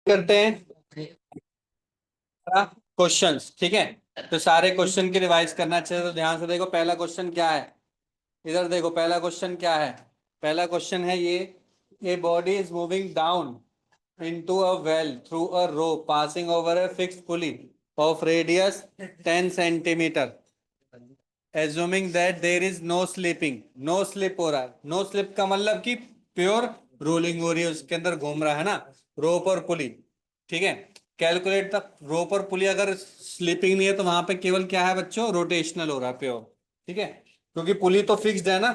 करते हैं क्वेश्चंस। ठीक है, तो सारे क्वेश्चन की रिवाइज करना चाहिए, तो ध्यान से देखो पहला क्वेश्चन क्या है। इधर देखो पहला क्वेश्चन क्या है। पहला क्वेश्चन है ये, a body is moving down into a well through a rope passing over a fixed pulley of radius 10 centimeter, assuming that there is no slipping। no slip हो रहा है, no slip का मतलब कि प्योर रोलिंग हो रही है, उसके अंदर घूम रहा है ना, रोप और पुली। ठीक है, कैलकुलेट द रोप और पुली, अगर स्लिपिंग नहीं है तो वहां पे केवल क्या है बच्चों, रोटेशनल हो रहा है प्योर। ठीक है, क्योंकि पुली तो फिक्स्ड है ना,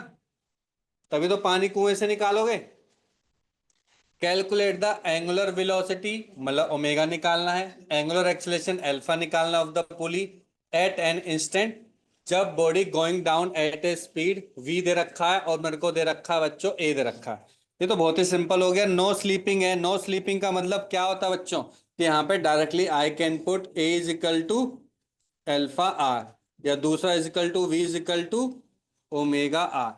तभी तो पानी कुएं से निकालोगे। कैलकुलेट द एंगुलर वेलोसिटी, मतलब ओमेगा निकालना है, एंगुलर एक्सेलरेशन अल्फा निकालना of the pulley at an instant, जब body going down at a speed v दे रखा है और मेरे को दे रखा है बच्चों a दे रखा है। ये तो बहुत ही सिंपल हो गया। नो स्लीपिंग है, नो स्लीपिंग का मतलब क्या होता है बच्चों, कि यहाँ पे directly I can put a is equal to alpha r, या दूसरा is equal to v is equal to omega r.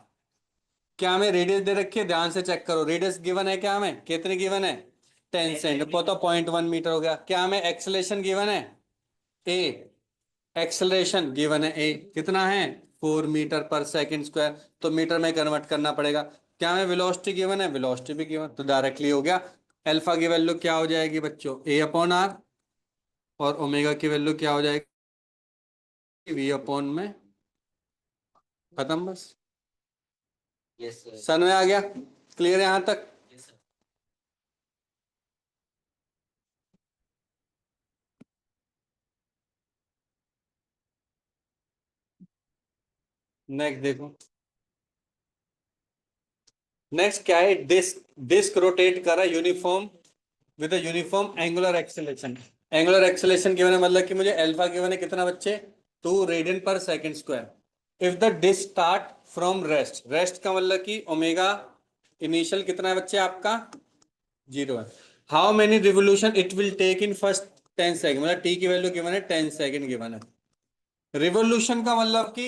क्या हमें रेडियस दे रखी है, ध्यान से चेक करो, रेडियस गिवन है क्या, हमें कितनी गिवन है, 10 सेंट, तो 0.1 मीटर हो गया। क्या हमें एक्सेलरेशन गिवन है, ए, एक्सेलरेशन गिवन है ए, कितना है 4 मीटर पर सेकंड स्क्वायर, तो मीटर में कन्वर्ट करना पड़ेगा। क्या हमें वेलोसिटी गिवन है, वेलोसिटी भी गिवन, तो डायरेक्टली हो गया। अल्फा की वैल्यू क्या हो जाएगी बच्चों, ए अपॉन आर, और ओमेगा की वैल्यू क्या हो जाएगी, वी अपॉन में, खत्म बस। Yes sir. सन में आ गया, क्लियर है यहां तक। Yes sir. नेक्स्ट देखो, नेक्स्ट क्या है, डिस्क, डिस्क रोटेट कर रहा है uniform with uniform angular acceleration. Angular acceleration given है, मतलब कि मुझे अल्फा गिवन है कितना बच्चे, 2 radian per second square. If the disc start from rest, rest का मतलब कि ओमेगा इनिशियल कितना है बच्चे आपका, 0 है। How many revolution it will take in first 10 second, मतलब टी की वैल्यू गिवन है 10 सेकंड गिवन है। रिवोल्यूशन का मतलब कि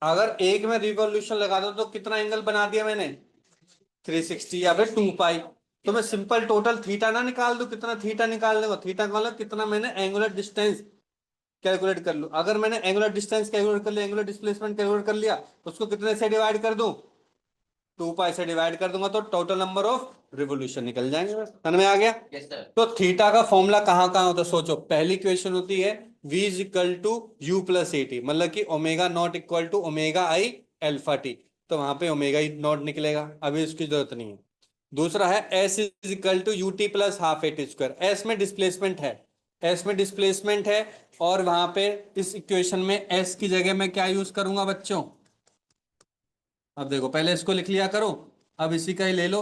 अगर एक में रिवोल्यूशन लगा दो तो कितना एंगल बना दिया मैंने, 360 या फिर 2 पाई। तो मैं सिंपल टोटल थीटा ना निकाल दूं, कितना थीटा निकालने को, थीटा का मतलब कितना मैंने एंगुलर डिस्टेंस कैलकुलेट कर लूं। अगर मैंने एंगुलर डिस्टेंस कैलकुलेट कर लिया, एंगुलर डिस्प्लेसमेंट कैलकुलेट कर लिया, उसको कितने से डिवाइड कर दूं, 2 पाई से डिवाइड कर दूंगा, तो टोटल नंबर ऑफ रिवोल्यूशन निकल जाएंगे बस। समझ में आ गया। Yes sir. तो थीटा का फॉर्मूला कहाँ कहाँ होता है सोचो, पहली इक्वेशन होती है v is equal to u plus a t, मतलब कि omega naught equal to omega i alpha t, तो वहां पे ओमेगा ही नॉट निकलेगा, अभी उसकी जरूरत नहीं है। दूसरा है s is equal to U T plus half A T square, s में डिस्प्लेसमेंट है, एस में डिस्प्लेसमेंट है, और वहां पे इस इक्वेशन में एस की जगह मैं क्या यूज करूंगा बच्चों, अब देखो पहले इसको लिख लिया करो, अब इसी का ही ले लो,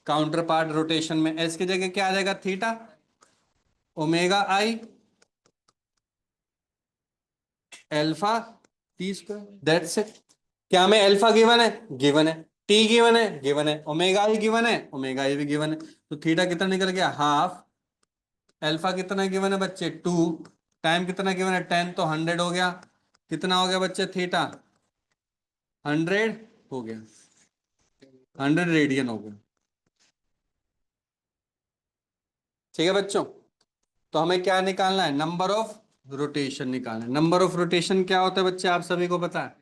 काउंटर पार्ट रोटेशन में एस की जगह क्या आ जाएगा, theta omega i alpha T square, that's it. क्या हमें अल्फा गिवन है, गिवन है, टी गिवन है, गिवन है, ओमेगा आई गिवन है, ओमेगा आई भी गिवन है, तो थीटा कितना निकल गया, हाफ, अल्फा कितना गिवन है बच्चे 2, टाइम कितना गिवन है 10, तो 100 हो गया, कितना हो गया बच्चे थीटा, 100 हो गया, 100 रेडियन हो गया। ठीक है बच्चों, तो हमें क्या निकालना है, नंबर ऑफ रोटेशन निकालना है। नंबर ऑफ रोटेशन क्या होता है बच्चे, आप सभी को पता है,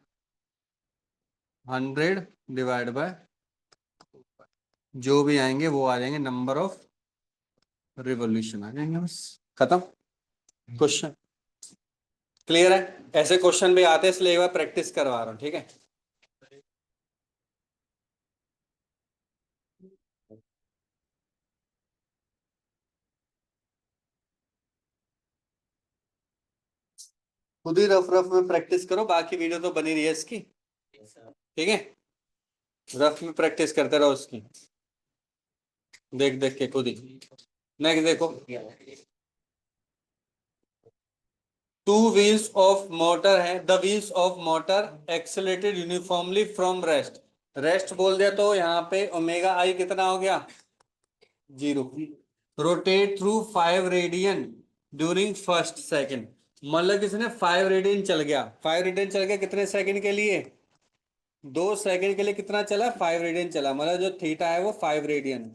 100 डिवाइड बाय, जो भी आएंगे वो आ जाएंगे, नंबर ऑफ रिवॉल्यूशन आ जाएंगे, बस खत्म क्वेश्चन। क्लियर है, ऐसे क्वेश्चन भी आते हैं, इसलिए एक बार प्रैक्टिस करवा रहा हूं, ठीक है। खुद ही रफ रफ में प्रैक्टिस करो, बाकी वीडियो तो बनी रही है इसकी, यस सर। ठीक है, रफ में प्रैक्टिस करते रहो उसकी, देख देख के खुद ही। नेक्स्ट देखो, टू व्हील्स ऑफ मोटर है, the wheels of motor accelerated uniformly from rest, rest बोल दिया तो यहाँ पे ओमेगा आई कितना हो गया, 0। Rotate through 5 radian during first second, मतलब किसने 5 रेडियन चल गया, 5 रेडियन चल गया कितने सेकंड के लिए, 2 सेकंड के लिए, कितना चला 5 रेडियन चला, मतलब जो थीटा है वो 5 रेडियन।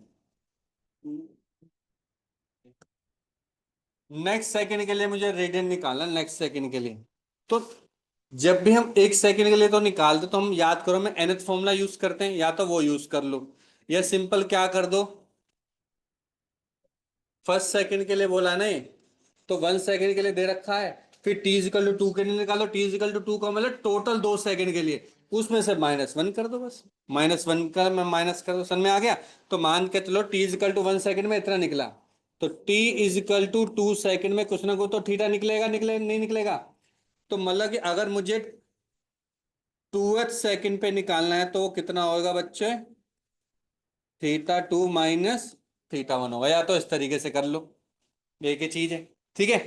नेक्स्ट सेकंड के लिए मुझे रेडियन निकालना, नेक्स्ट सेकंड के लिए। तो जब भी हम एक सेकंड के लिए तो निकालते तो हम याद करो, मैं nth फॉर्मूला यूज करते हैं, या तो वो यूज कर लो या सिंपल क्या कर दो, फर्स्ट सेकंड के लिए बोला नहीं तो 1 सेकंड के लिए दे रखा है, फिर t इजिकल टू 2 के लिए निकालो, t इजिकल टू 2 का मतलब टोटल 2 सेकंड के लिए, उसमें से -1 कर दो बस। -1 का मैं माइनस कर दो, समझ में आ गया। तो मान के चलो t इजिकल टू 1 सेकंड में इतना निकला, तो t इजिकल टू 2 सेकंड में कुछ ना कुछ तो थीटा निकलेगा, नहीं निकलेगा। तो मतलब कि अगर मुझे 2th सेकंड पे निकालना है तो कितना होगा बच्चे, θ2 माइनस θ1 होगा, या तो इस तरीके से कर लो, एक ही चीज है। ठीक है,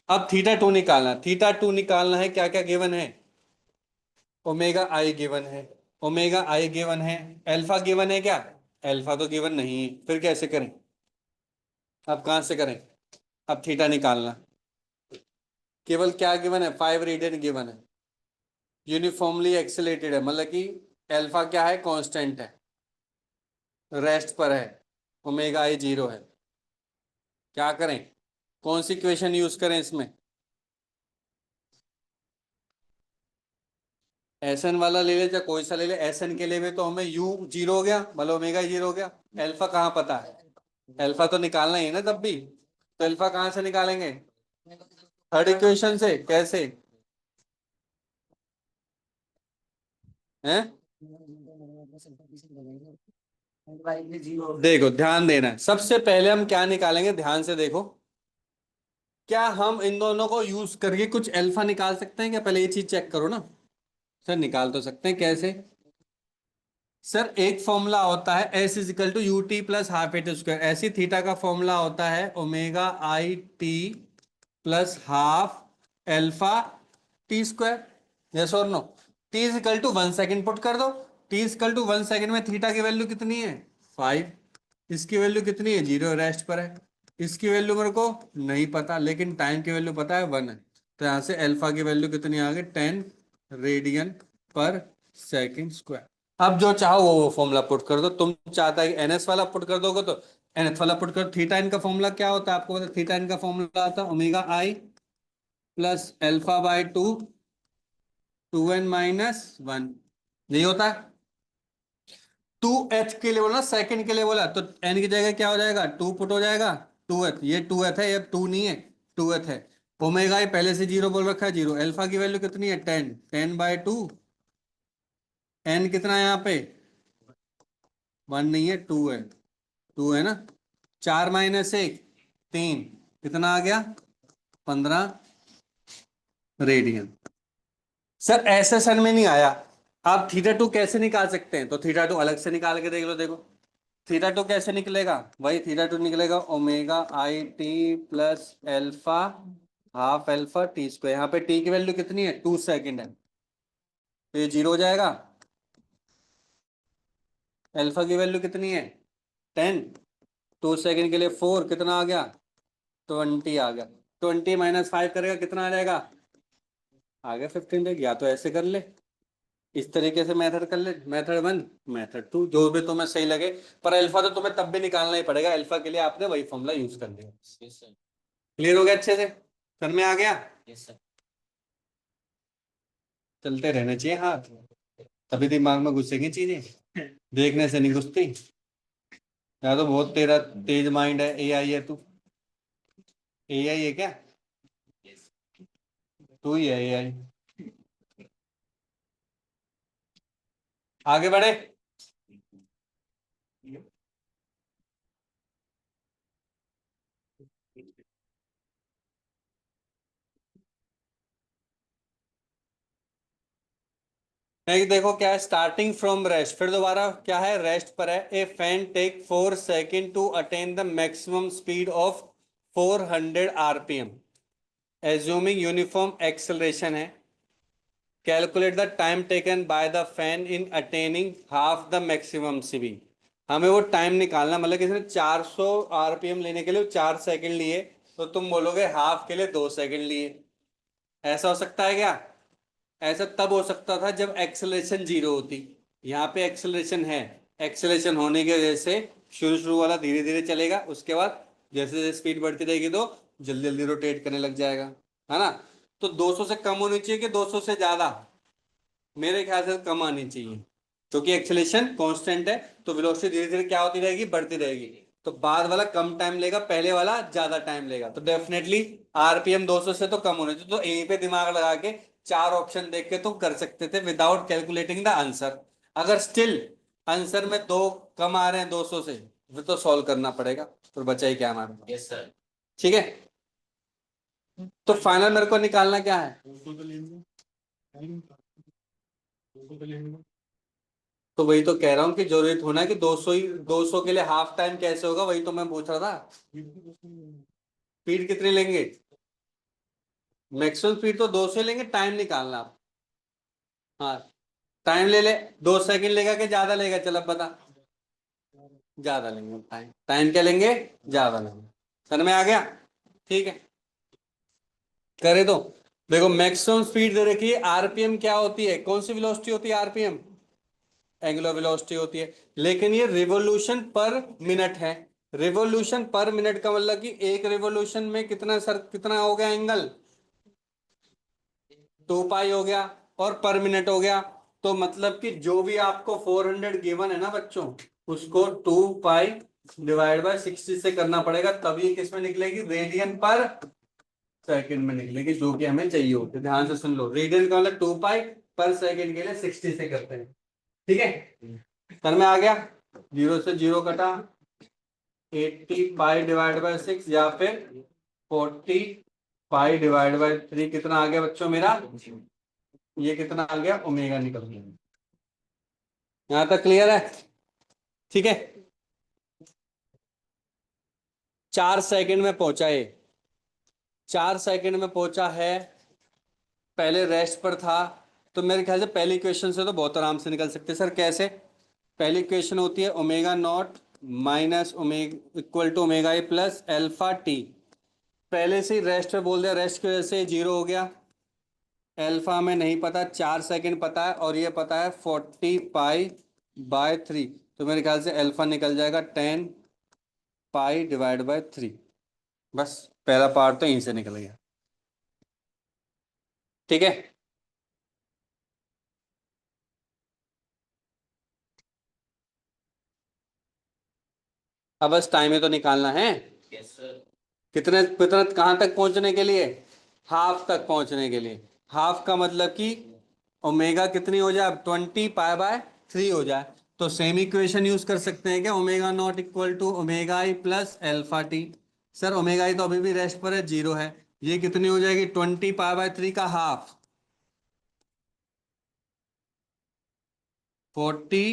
अब θ2 निकालना, θ2 निकालना है, क्या क्या गिवन है, ओमेगा आई गिवन है, ओमेगा आई गिवन है, अल्फा गिवन है क्या, अल्फा तो गिवन नहीं है, फिर कैसे करें, अब कहां से करें, अब थीटा निकालना, केवल क्या गिवन है, 5 रेडियन गिवन है, यूनिफॉर्मली एक्सेलेरेटेड है, मतलब कि अल्फा क्या है, कांस्टेंट है, रेस्ट पर है, ओमेगा आई 0 है। क्या करें, कौन सी इक्वेशन यूज करें इसमें, एस एन वाला ले ले चाहे कोई सा ले ले, एस एन के लिए भी तो हमें यू 0 हो गया, मतलब ओमेगा 0 हो गया, अल्फा कहाँ पता है, अल्फा तो निकालना ही है ना तब भी, तो अल्फा कहाँ से निकालेंगे, थर्ड इक्वेशन से, कैसे हैं, देखो ध्यान देना, सबसे पहले हम क्या निकालेंगे, ध्यान से देखो, क्या हम इन दोनों को यूज करके कुछ अल्फा निकाल सकते हैं क्या, पहले ये चीज चेक करो ना। सर निकाल तो सकते हैं, कैसे, सर एक फॉर्मूला होता है S equal to U T plus half A T square, ऐसी थीटा का फॉर्मूला होता है omega I T plus half alpha T square, yes और no. T equal to 1 second put कर दो, टी इजिकल टू 1 सेकेंड में theta की value कितनी है 5, इसकी वैल्यू कितनी है 0, रेस्ट पर है, इसकी वैल्यू मेरे को नहीं पता, लेकिन टाइम की वैल्यू पता है 1 है, तो यहाँ से अल्फा की वैल्यू कितनी आ गई 10 रेडियन पर सेकेंड स्क्वायर। अब जो चाहो वो फॉर्मूला पुट कर दो, तुम चाहता है एनएस वाला पुट कर दोगे तो एनएस वाला पुट कर, थीटा इनका फॉर्मूला क्या होता है आपको पता, थीटा इनका फॉर्मूला आता है omega i plus alpha by 2 2n-1, यही होता है। 2h के लिए बोला, सेकंड के लिए बोला, तो n की जगह क्या हो जाएगा 2 पुट हो जाएगा, 2h, ये 2h है, ये 2 नहीं है, 2h है। ओमेगा ये पहले से 0 बोल रखा है, 0, अल्फा की वैल्यू कितनी है 10, 10/2, n कितना है यहाँ पे 1 नहीं है 2 है, 2 है ना, 4 - 1 3, कितना आ गया 15 रेडियन। सर ऐसे सन में नहीं आया, आप θ2 कैसे निकाल सकते हैं, तो θ2 अलग से निकाल के देख लो, देखो θ2 कैसे निकलेगा, वही θ2 निकलेगा omega I T plus alpha half alpha T square, यहाँ पे टी की वैल्यू कितनी है 2 सेकेंड है, तो ये 0 हो जाएगा, एल्फा की वैल्यू कितनी है 10, 2 सेकेंड के लिए 4, कितना आ गया 20 आ गया, 20 - 5 करेगा कितना आ जाएगा, आ गया 15, या तो ऐसे कर ले, इस तरीके से मेथड कर ले, मेथड 1 मेथड 2, जो भी तुम्हें सही लगे, पर अल्फा तो तुम्हें तब भी निकालना ही पड़ेगा, अल्फा के लिए आपने वही फॉर्मूला यूज कर लिया। Yes, sir. क्लियर हो गया अच्छे से, समझ में आ गया, Yes, sir. चलते रहने चाहिए हाथ, तभी दिमाग में घुसेंगी चीजें, देखने से नहीं घुसती, या तो बहुत तेरा तेज माइंड है, एआई है तू, एआई है क्या, Yes. तू ही है एआई, आगे बढ़े। नेक्स्ट देखो क्या है, स्टार्टिंग फ्रॉम रेस्ट, फिर दोबारा क्या है रेस्ट पर है, a fan take 4 second to attain the maximum speed of 400 RPM, assuming uniform acceleration है, calculate the time taken by the fan in attaining half the maximum speed, हमें वो time निकालना, मतलब किसी ने 400 आरपीएम लेने के लिए 4 सेकंड लिए, तो तुम बोलोगे हाफ के लिए 2 सेकंड लिए, ऐसा हो सकता है क्या, ऐसा तब हो सकता था जब एक्सेलरेशन 0 होती, यहाँ पे एक्सेलरेशन है, एक्सेलरेशन होने की वजह से शुरू शुरू वाला धीरे धीरे चलेगा, उसके बाद जैसे जैसे स्पीड बढ़ती रहेगी तो जल्दी जल्दी रोटेट करने लग जाएगा, है ना। तो 200 से कम होनी चाहिए कि 200 से ज्यादा? मेरे ख्याल से कम आनी चाहिए, क्योंकि एक्सेलेरेशन कांस्टेंट है, तो वेलोसिटी धीरे धीरे क्या होती रहेगी, बढ़ती रहेगी। तो बाद वाला कम टाइम लेगा, पहले वाला ज्यादा टाइम लेगा, तो डेफिनेटली आरपीएम 200 से तो कम होने चाहिए। तो यहीं पे दिमाग लगा के चार ऑप्शन देख के तुम कर सकते थे विदाउट कैलकुलेटिंग द आंसर। अगर स्टिल आंसर में दो कम आ रहे हैं 200 से, फिर तो सॉल्व करना पड़ेगा, फिर बचा ही क्या हमारे पास। Yes sir. ठीक है, तो फाइनल मेरे को निकालना क्या है? तो वही तो कह रहा हूँ कि जरूरत होना है कि 200 ही, 200 के लिए हाफ टाइम कैसे होगा, वही तो मैं पूछ रहा था। स्पीड कितनी लेंगे? मैक्सिमम स्पीड तो 200 लेंगे, टाइम निकालना आप। हाँ, टाइम ले ले। 2 सेकंड लेगा कि ज्यादा लेगा, चल अब बता। ज्यादा लेंगे टाइम, टाइम क्या लेंगे, ज्यादा लेंगे। समझ में आ गया? ठीक है, करे तो। देखो मैक्सिमम स्पीड दे रखी है, आरपीएम क्या होती है, कौन सी वेलोसिटी होती है आरपीएम? एंगुलर वेलोसिटी होती है, लेकिन ये रिवोल्यूशन पर मिनट है। रिवोल्यूशन पर मिनट का मतलब कि एक रिवोल्यूशन में कितना सर, कितना हो गया एंगल, 2 पाई हो गया, और पर मिनट हो गया। तो मतलब कि जो भी आपको 400 गिवन है ना बच्चों, उसको 2 पाई डिवाइड बाय 60 से करना पड़ेगा, तभी किस में निकलेगी, रेडियन पर सेकंड में निकलेगी, जो कि हमें चाहिए होती है। ध्यान से सुन लो, रेडियन का मतलब 2 पाई, पर सेकंड के लिए 60 से करते हैं। ठीक है, सर में आ गया। 0 से 0 कटा, 80 पाई डिवाइड बाय 6 या फिर 40 पाई डिवाइड बाय 3, कितना आ गया बच्चों मेरा, ये कितना आ गया, ओमेगा निकल गया। यहां तक क्लियर है? ठीक है, 4 सेकंड में पहुंचा ये, 4 सेकंड में पहुंचा है। पहले रेस्ट पर था, तो मेरे ख्याल से पहली क्वेश्चन से तो बहुत आराम से निकल सकते हैं। सर कैसे? पहली क्वेश्चन होती है omega naught minus omega equal to omega e plus alpha t. पहले से ही रेस्ट पे बोल दिया, रेस्ट की वजह से 0 हो गया। एल्फा में नहीं पता, 4 सेकंड पता है, और ये पता है 40 पाई बाय 3। तो मेरे ख्याल से एल्फा निकल जाएगा 10 पाई डिवाइड बाय 3। बस पहला पार्ट तो यहीं से निकल गया। ठीक है, अब बस टाइम ही तो निकालना है। Yes sir. कितने कितना कहाँ तक पहुंचने के लिए, हाफ तक पहुंचने के लिए। हाफ का मतलब कि ओमेगा कितनी हो जाए, 20 पाई बाय 3 हो जाए। तो सेम इक्वेशन यूज कर सकते हैं क्या, omega naught equal to omega i plus alpha t. Sir omega i तो अभी भी रेस्ट पर है, 0 है। ये कितनी हो जाएगी, 20 पाई बाय 3 का हाफ, 40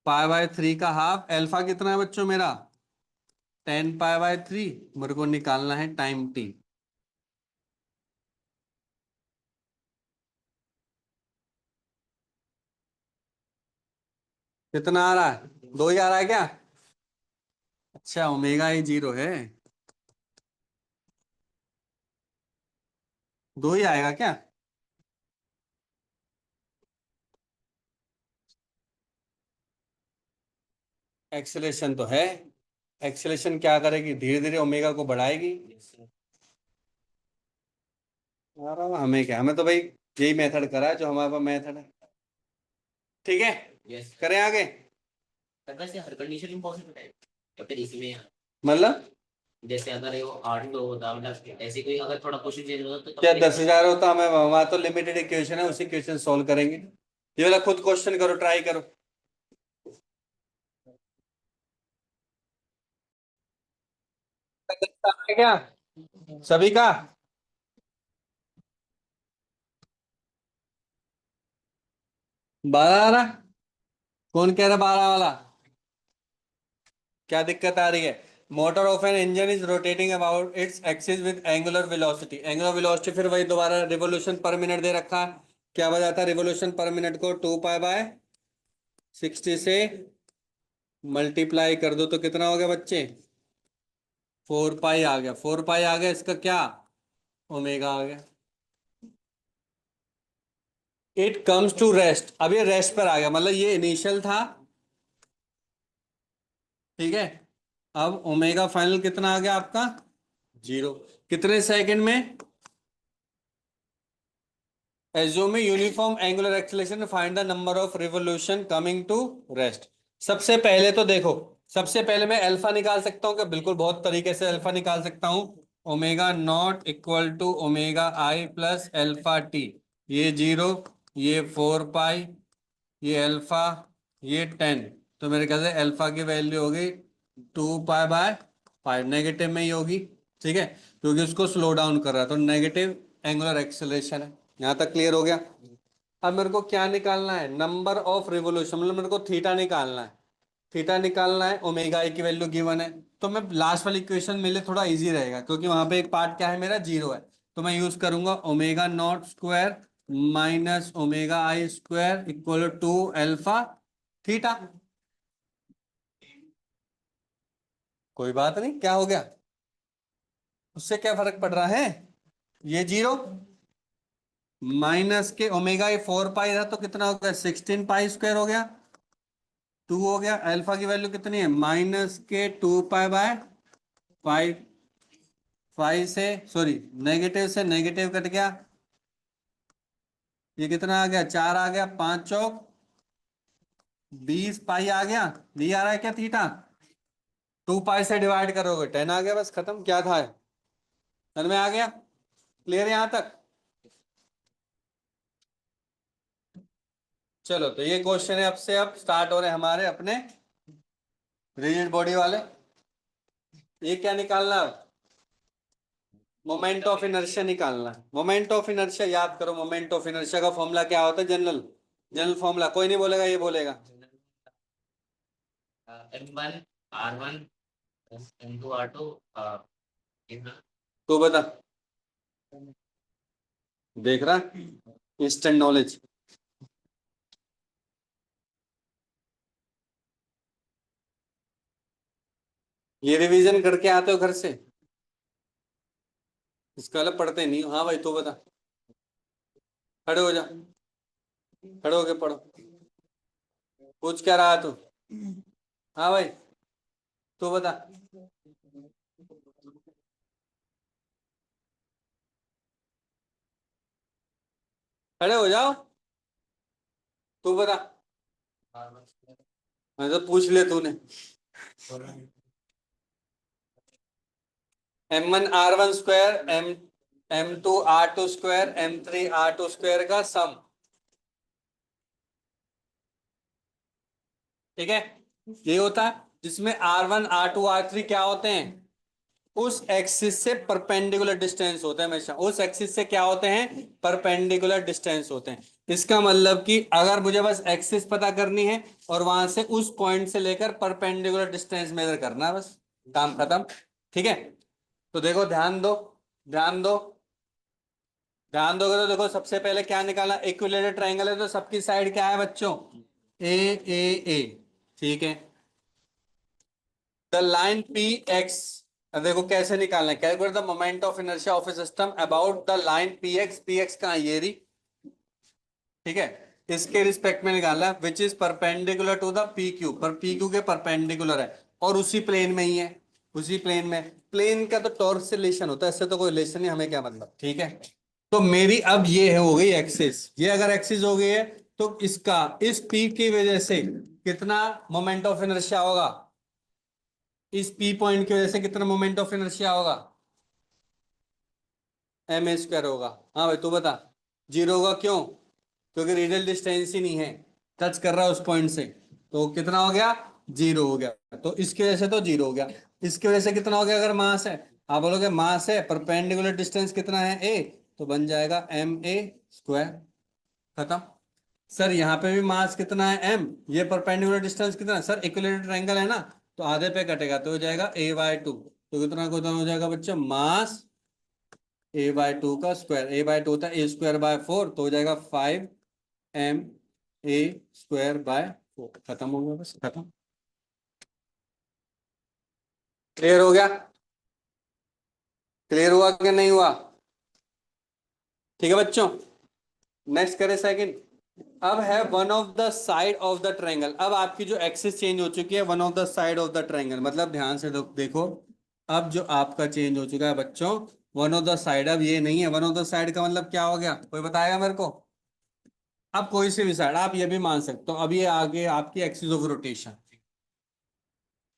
पाई बाय 3 का हाफ। एल्फा कितना है बच्चों मेरा, 10 पाई बाय 3। मेरे को निकालना है टाइम टी। कितना आ रहा है, 2 ही आ रहा है क्या? अच्छा, ओमेगा ही 0 है, 2 ही आएगा क्या? एक्सेलेरेशन तो है, एक्सेलेरेशन क्या करेगी, धीरे धीरे ओमेगा को बढ़ाएगी। Yes sir. हमें क्या, हमें तो भाई यही मेथड करा है जो हमारे पास मेथड है। ठीक है, यस करें आगे। सर। वैसे हर कंडीशन इम्पॉसिबल है, तो फिर इसमें मतलब जैसे अगर ये 8 तो होता मतलब ऐसे कोई अगर थोड़ा क्वेश्चन चेंज होता तो क्या 10,000 होता, हमें वहां तो लिमिटेड इक्वेशन है, उसी क्वेश्चन सॉल्व करेंगे। ये वाला खुद क्वेश्चन करो, ट्राई करो। क्या सभी का? 12 आ रहा? कौन कह रहा 12 वाला? क्या दिक्कत आ रही है? Motor of an engine is rotating about its axis with angular velocity. Angular velocity फिर वही दोबारा रिवोल्यूशन पर मिनट दे रखा है। क्या बताता है रिवोल्यूशन पर मिनट को, 2 पाई बाय 60 से मल्टीप्लाई कर दो तो कितना हो गया बच्चे, 4 पाई आ गया। 4 पाई आ गया, इसका क्या, ओमेगा आ गया। इट कम्स टू रेस्ट, अब ये रेस्ट पर आ गया, मतलब ये इनिशियल था, ठीक है, अब ओमेगा फाइनल कितना आ गया आपका 0। कितने सेकंड में? Assume uniform angular acceleration, find the number of revolution coming to rest. सबसे पहले तो देखो, सबसे पहले मैं अल्फा निकाल सकता हूँ क्या? बिल्कुल, बहुत तरीके से अल्फा निकाल सकता हूँ। Omega naught equal to omega i plus alpha t. ये 0, ये 4 पाई, ये अल्फा, ये 10। तो मेरे ख्याल से अल्फा की वैल्यू होगी 2 पाई बाय 5, नेगेटिव में ही होगी। ठीक है, क्योंकि उसको स्लो डाउन कर रहा है, तो नेगेटिव एंगुलर एक्सेलरेशन है। यहां तक क्लियर हो गया? अब मेरे को क्या निकालना है? नंबर ऑफ रिवोल्यूशन, मतलब मेरे को थीटा निकालना है। थीटा निकालना है, ओमेगा आई की वैल्यू गिवन है। तो मैं लास्ट वाली इक्वेशन मेरे लिए थोड़ा इजी रहेगा, क्योंकि वहां पे एक पार्ट क्या है मेरा 0 है। तो मैं यूज करूंगा omega naught square minus omega i square equal to alpha theta. कोई बात नहीं, क्या हो गया? उससे क्या फर्क पड़ रहा है? ये 0 माइनस के ओमेगा 4 पाई था, तो कितना हो गया? 16 पाई स्क्वायर हो गया। 2 हो गया। अल्फा की वैल्यू कितनी है? माइनस के 2 पाई बाय 5। 5 से, सॉरी, नेगेटिव से नेगेटिव कट गया। ये कितना आ गया? 4 आ गया। 5 चौक 20 पाई आ गया। नहीं आ रहा है क्या थीटा? 2 पाई से डिवाइड करोगे 10 आ गया, बस खत्म। क्या था? 10 में आ गया। क्लियर यहां तक? चलो, तो ये क्वेश्चन है अब से, अब स्टार्ट हो रहे हमारे अपने रिजिड बॉडी वाले। ये क्या निकालना? मोमेंट ऑफ इनर्शिया निकालना है। मोमेंट ऑफ इनर्शिया याद करो। मोमेंट ऑफ इनर्शिया का फॉर्मूला क्या होता है? जनरल जनरल फॉर्मूला कोई नहीं बोलेगा, ये बोलेगा। M1 R1 M2 R2 तू बता, देख रहा? Instant knowledge. ये रिवीजन करके आते हो घर से? इसका अलग पढ़ते नहीं हो? हाँ भाई, तू बता। खड़े हो जा, खड़े होके पढ़ो। पूछ क्या रहा तू? हाँ भाई, तू बता। खड़े हो जाओ, तू बता। मैं तो पूछ ले तूने। M1 R1 square, M2 R2 square, M3 R2 square का सम। ठीक है, ये होता है जिसमें R1 R2 R3 क्या होते हैं? उस एक्सिस से परपेंडिकुलर डिस्टेंस होते हैं हमेशा। उस एक्सिस से क्या होते हैं? परपेंडिकुलर डिस्टेंस होते हैं। इसका मतलब कि अगर मुझे बस एक्सिस पता करनी है और वहां से उस पॉइंट से लेकर परपेंडिकुलर डिस्टेंस मेजर करना है, बस काम खत्म। ठीक है, तो देखो, ध्यान दो, ध्यान दो, ध्यान दोगे तो देखो, सबसे पहले क्या निकाला? इक्विलेटरल ट्रायंगल है, तो सबकी साइड क्या है बच्चों? ए ए ए। ठीक है, द लाइन पी एक्स। देखो कैसे निकालना है। Calculate the moment of inertia of A system about the line P x. P x कहाँ? ये रही। ठीक है, इसके रिस्पेक्ट में निकालना है, which is perpendicular to the p q. पर पी क्यू के परपेंडिकुलर है और उसी प्लेन में ही है। उसी प्लेन में, प्लेन का तो टॉर्क से रिलेशन होता है, इससे तो कोई रिलेशन नहीं, हमें क्या मतलब। ठीक है, तो मेरी अब ये है, हो गई एक्सिस। ये अगर एक्सिस हो गई है, तो इसका इस पी की वजह से कितना मोमेंट ऑफ इनर्शिया होगा? इस पी पॉइंट की वजह से कितना मोमेंट ऑफ इनर्शिया होगा? M A स्क्वायर होगा। हाँ भाई, तू बता। 0 होगा, क्यों? क्योंकि रेडियल डिस्टेंस ही नहीं है, टच कर रहा है उस पॉइंट से। तो कितना हो गया? 0 हो गया। तो इसकी वजह से तो 0 हो गया। इसकी वजह से कितना हो गया? अगर मास है, आप बोलोगे मास है, परपेंडिकुलर डिस्टेंस कितना है? A, तो बन जाएगा MA स्क्वायर। खत्म। सर यहाँ पे भी मास कितना है? M। ये परपेंडिकुलर डिस्टेंस कितना है? सर इक्विलेटरल ट्रायंगल है ना, तो आधे पे कटेगा, तो हो जाएगा A/2। तो कितना हो जाएगा बच्चों? मास A/2 का स्क्वायर। A/2 होता है A²/4, तो हो जाएगा 5MA²/4। खत्म हो गया, बस खत्म। क्लियर हो गया? क्लियर हुआ कि नहीं हुआ? ठीक है बच्चों, नेक्स्ट करें सेकंड। अब है one of the side of the triangle. अब आपकी जो एक्सिस चेंज हो चुकी है, one of the side of the triangle मतलब ध्यान से देखो। अब जो आपका चेंज हो चुका है बच्चों, वन ऑफ द साइड, अब ये नहीं है। वन ऑफ द साइड का मतलब क्या हो गया, कोई बताएगा मेरे को? अब कोई सी भी साइड, आप ये भी मान सकते हो। अब ये आगे आपकी एक्सिस ऑफ रोटेशन।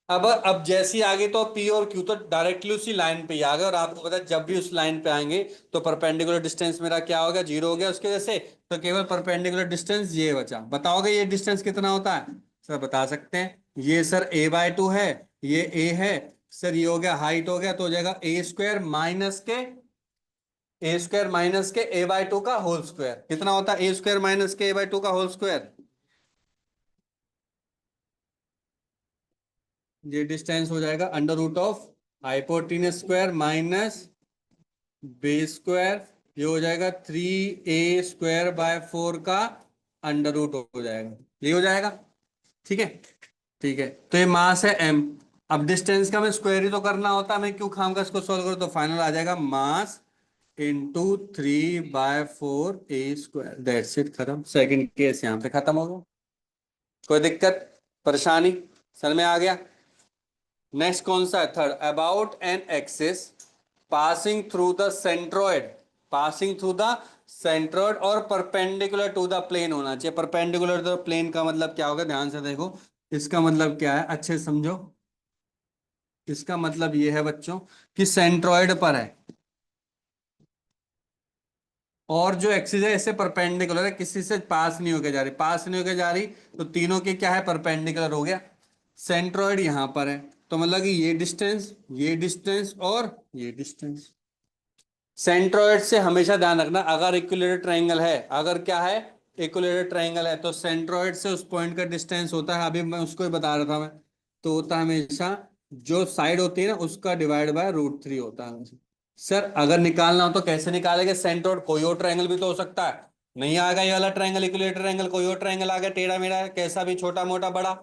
अब जैसे ही आगे तो पी और क्यू तो डायरेक्टली उसी लाइन पे ही आ गए, और आपको पता है जब भी उस लाइन पे आएंगे तो परपेंडिकुलर डिस्टेंस मेरा क्या हो गया, 0 हो गया उसके वजह से। तो केवल परपेंडिकुलर डिस्टेंस ये बचा। बताओगे ये डिस्टेंस कितना होता है? सर बता सकते हैं। ये सर a/2 है, ये a है। सर ये हो गया हाइट हो गया, तो हो जाएगा a² - a² - a/2 का होल स्क्वायर। कितना होता है a² - a/2 का होल स्क्वायर? ये डिस्टेंस हो जाएगा under root of hypotenuse square minus base square. ये हो जाएगा 3a² / 4 का अंडर रूट हो जाएगा। ये हो जाएगा। ठीक है। ठीक है, तो ये मास है m। अब डिस्टेंस का मैं स्क्वायर ही तो करना होता है, मैं क्यों खामखा इसको सॉल्व करूं? तो फाइनल आ जाएगा mass into 3/4 a²। That's it, खत्म। सेकंड केस यहां पे खत्म हो गया। कोई दिक्कत परेशानी सर में आ गया? नेक्स्ट कौन सा है? Third, about an axis passing through the centroid. Passing through the centroid और परपेंडिकुलर टू द प्लेन होना चाहिए। परपेंडिकुलर टू द प्लेन का मतलब क्या होगा, ध्यान से देखो। इसका मतलब क्या है, अच्छे से समझो। इसका मतलब ये है बच्चों कि सेंट्रोइड पर है, और जो एक्सिस है इससे परपेंडिकुलर है, किसी से पास नहीं होके जा रही। पास नहीं होके जा रही तो तीनों के क्या है, परपेंडिकुलर हो गया। सेंट्रोइड यहां पर है, तो मतलब कि ये डिस्टेंस और ये डिस्टेंस। सेंट्रोइड से हमेशा ध्यान रखना, अगर इक्विलेटरल ट्रायंगल है, अगर क्या है, इक्विलेटरल ट्रायंगल है, तो सेंट्रोइड से उस पॉइंट का डिस्टेंस होता है, अभी मैं उसको ही बता रहा था मैं, तो होता है हमेशा जो साइड होती है ना उसका डिवाइड बाय √3 होता है हमेशा। सर अगर निकालना हो तो कैसे निकालेंगे? सेंट्रोइड कोई और ट्रायंगल भी तो हो सकता है। नहीं आएगा ये वाला ट्रायंगल इक्विलेटरल ट्रायंगल, कोई और ट्रायंगल आ गया टेढ़ा मेढ़ा कैसा भी, छोटा मोटा बड़ा,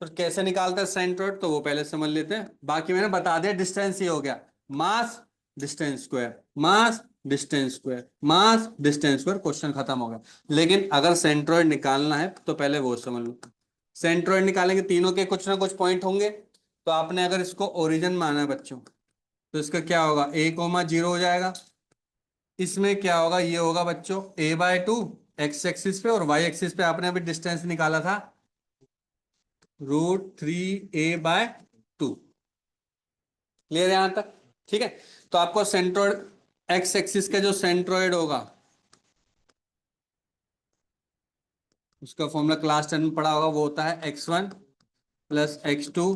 तो कैसे निकालते हैं सेंट्रोइड? तो वो पहले समझ लेते हैं। बाकी मैंने बता दिया, डिस्टेंस ही हो गया मास डिस्टेंस स्क्वायर, मास डिस्टेंस स्क्वायर, मास डिस्टेंस स्क्वायर, क्वेश्चन खत्म हो गया। लेकिन अगर सेंट्रोइड निकालना है तो पहले वो समझ लो। सेंट्रोइड निकालेंगे, तीनों के कुछ ना कुछ पॉइंट होंगे। तो आपने अगर इसको ओरिजिन माना है बच्चों, तो इसका क्या होगा, a,0 हो जाएगा। इसमें क्या होगा, ये होगा बच्चों a/2 एक्स एक्सिस पे, और वाई एक्सिस पे आपने अभी डिस्टेंस निकाला था √3a/2। क्लियर है यहां तक? ठीक है। तो आपको सेंट्रोइड, एक्स एक्सिस का जो सेंट्रोइड होगा उसका फॉर्मूला क्लास 10 में पढ़ा होगा, वो होता है x1 + x2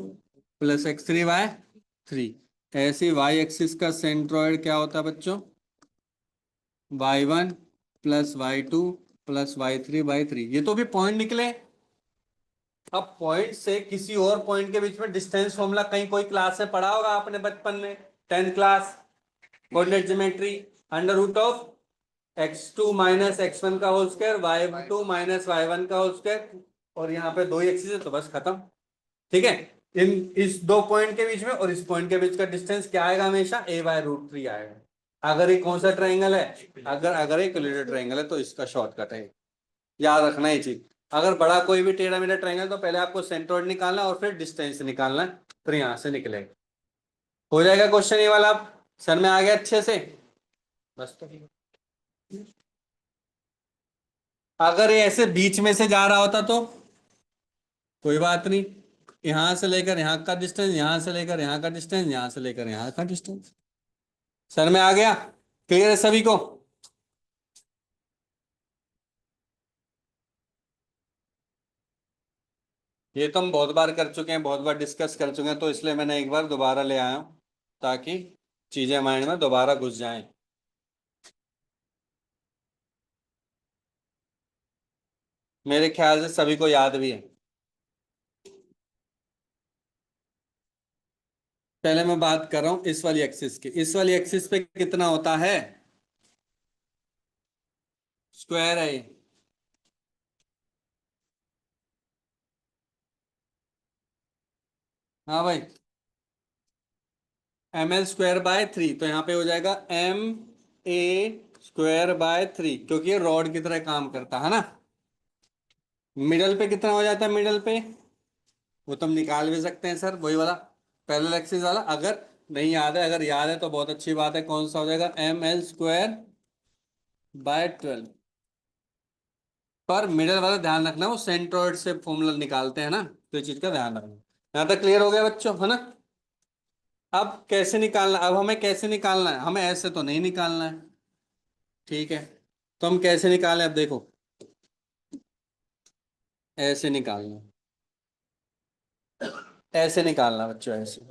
+ x3/3। ऐसे ही वाई एक्सिस का सेंट्रोइड क्या होता है बच्चों, y1 + y2 + y3/3। ये तो भी पॉइंट निकले। अब पॉइंट से किसी और पॉइंट के बीच में डिस्टेंस फॉर्मूला कहीं कोई क्लास में पढ़ा होगा आपने बचपन में, 10th class coordinate geometry. √x2 - x1 का होल स्क्वायर, y2 - y1 का होल स्क्वायर, और यहाँ पे दो ही एक्सिस है तो बस खत्म। ठीक है। इन इस दो पॉइंट के बीच में और इस पॉइंट के बीच का डिस्टेंस क्या आएगा, हमेशा a/√3 आएगा। अगर ये कौन सा ट्रायंगल है, अगर अगर इक्विलेटरल ट्रायंगल है तो इसका शॉर्टकट है। याद रखना ये चीज। अगर बड़ा कोई भी टेढ़ा मेढ़ा ट्रायंगल तो पहले आपको सेंट्रोइड निकालना और फिर डिस्टेंस निकालना है, फिर यहां से निकलेगा। हो जाएगा क्वेश्चन ये वाला, आप सर में आ गया अच्छे से? बस तो अगर ये ऐसे बीच में से जा रहा होता तो कोई बात नहीं, यहां से लेकर यहां का डिस्टेंस, यहां से लेकर यहां का डिस्टेंस, यहां से लेकर यहां का डिस्टेंस। सर में आ गया? क्लियर है सभी को? ये तो हम बहुत बार कर चुके हैं, बहुत बार डिस्कस कर चुके हैं, तो इसलिए मैंने एक बार दोबारा ले आया हूं ताकि चीजें माइंड में दोबारा घुस जाएं। मेरे ख्याल से सभी को याद भी है। पहले मैं बात कर रहा हूं इस वाली एक्सिस की। इस वाली एक्सिस पे कितना होता है, स्क्वायर है ये। हाँ भाई, ml² / 3, तो यहाँ पे हो जाएगा ma² / 3, क्योंकि ये रॉड की तरह काम करता है ना। मिडल पे कितना हो जाता है, मिडल पे वो तुम निकाल भी सकते हैं सर, वही वाला पैरेलल एक्सिस वाला। अगर नहीं याद है, अगर याद है तो बहुत अच्छी बात है। कौन सा हो जाएगा, ml² / 12। पर मिडल वाला ध्यान रखना, वो सेंट्रोइड से फॉर्मूला निकालते हैं ना, तो ये चीज का ध्यान रखना। यहाँ तक क्लियर हो गया बच्चों, है ना। अब कैसे निकालना, अब हमें कैसे निकालना है, हमें ऐसे तो नहीं निकालना है, ठीक है। तो हम कैसे निकालें, अब देखो ऐसे निकालना है, ऐसे निकालना है बच्चों, ऐसे।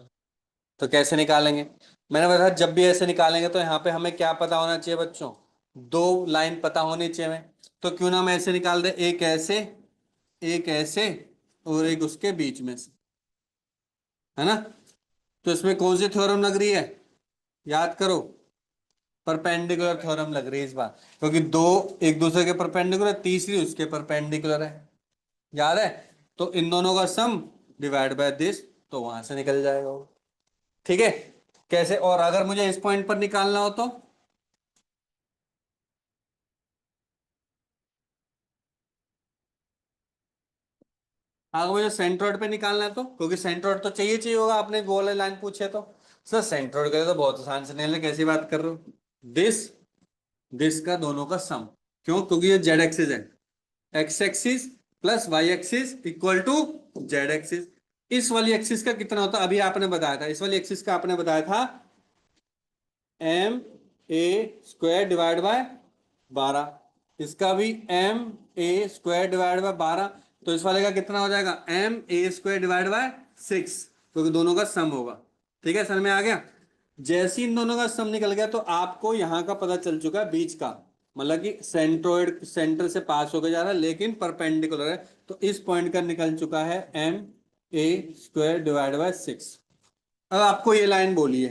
तो कैसे निकालेंगे, मैंने बताया जब भी ऐसे निकालेंगे तो यहाँ पे हमें क्या पता होना चाहिए बच्चों, दो लाइन पता होनी चाहिए हमें। तो क्यों ना हम ऐसे निकाल दे, एक ऐसे, एक ऐसे, और एक उसके बीच में से, है ना। तो इसमें कौन सी थ्योरम लग रही है, याद करो, परपेंडिकुलर थ्योरम लग रही है इस बार, क्योंकि दो एक दूसरे के परपेंडिकुलर, तीसरी उसके परपेंडिकुलर है, याद है। तो इन दोनों का सम डिवाइड बाय दिस, तो वहां से निकल जाएगा वो, ठीक है। कैसे, और अगर मुझे इस पॉइंट पर निकालना हो तो, अगर मुझे सेंट्रोइड पे निकालना है तो, क्योंकि सेंट्रोइड तो चाहिए चाहिए होगा, आपने वो वाले लाइन पूछे तो। सर सेंट्रोइड के लिए तो बहुत आसान से निकलने, कैसी बात कर रहे हो, दिस दिस का दोनों का सम। क्यों, क्योंकि ये जेड एक्सिस है, x axis plus y axis equal to z axis. इस वाली एक्सिस का कितना होता है, अभी आपने बताया था, इस वाली एक्सिस का आपने बताया था ma² / 12। इसका भी ma² / 12। तो इस वाले का कितना हो जाएगा, ma² / 6, क्योंकि दोनों का सम होगा, ठीक है, समझ में आ गया। जैसे ही इन दोनों का सम निकल गया तो आपको यहां का पता चल चुका है बीच का, मतलब कि सेंट्रोइड सेंटर से पास होकर जा रहा है लेकिन परपेंडिकुलर है। तो इस पॉइंट का निकल चुका है ma² / 6। अब आपको ये लाइन बोलिए,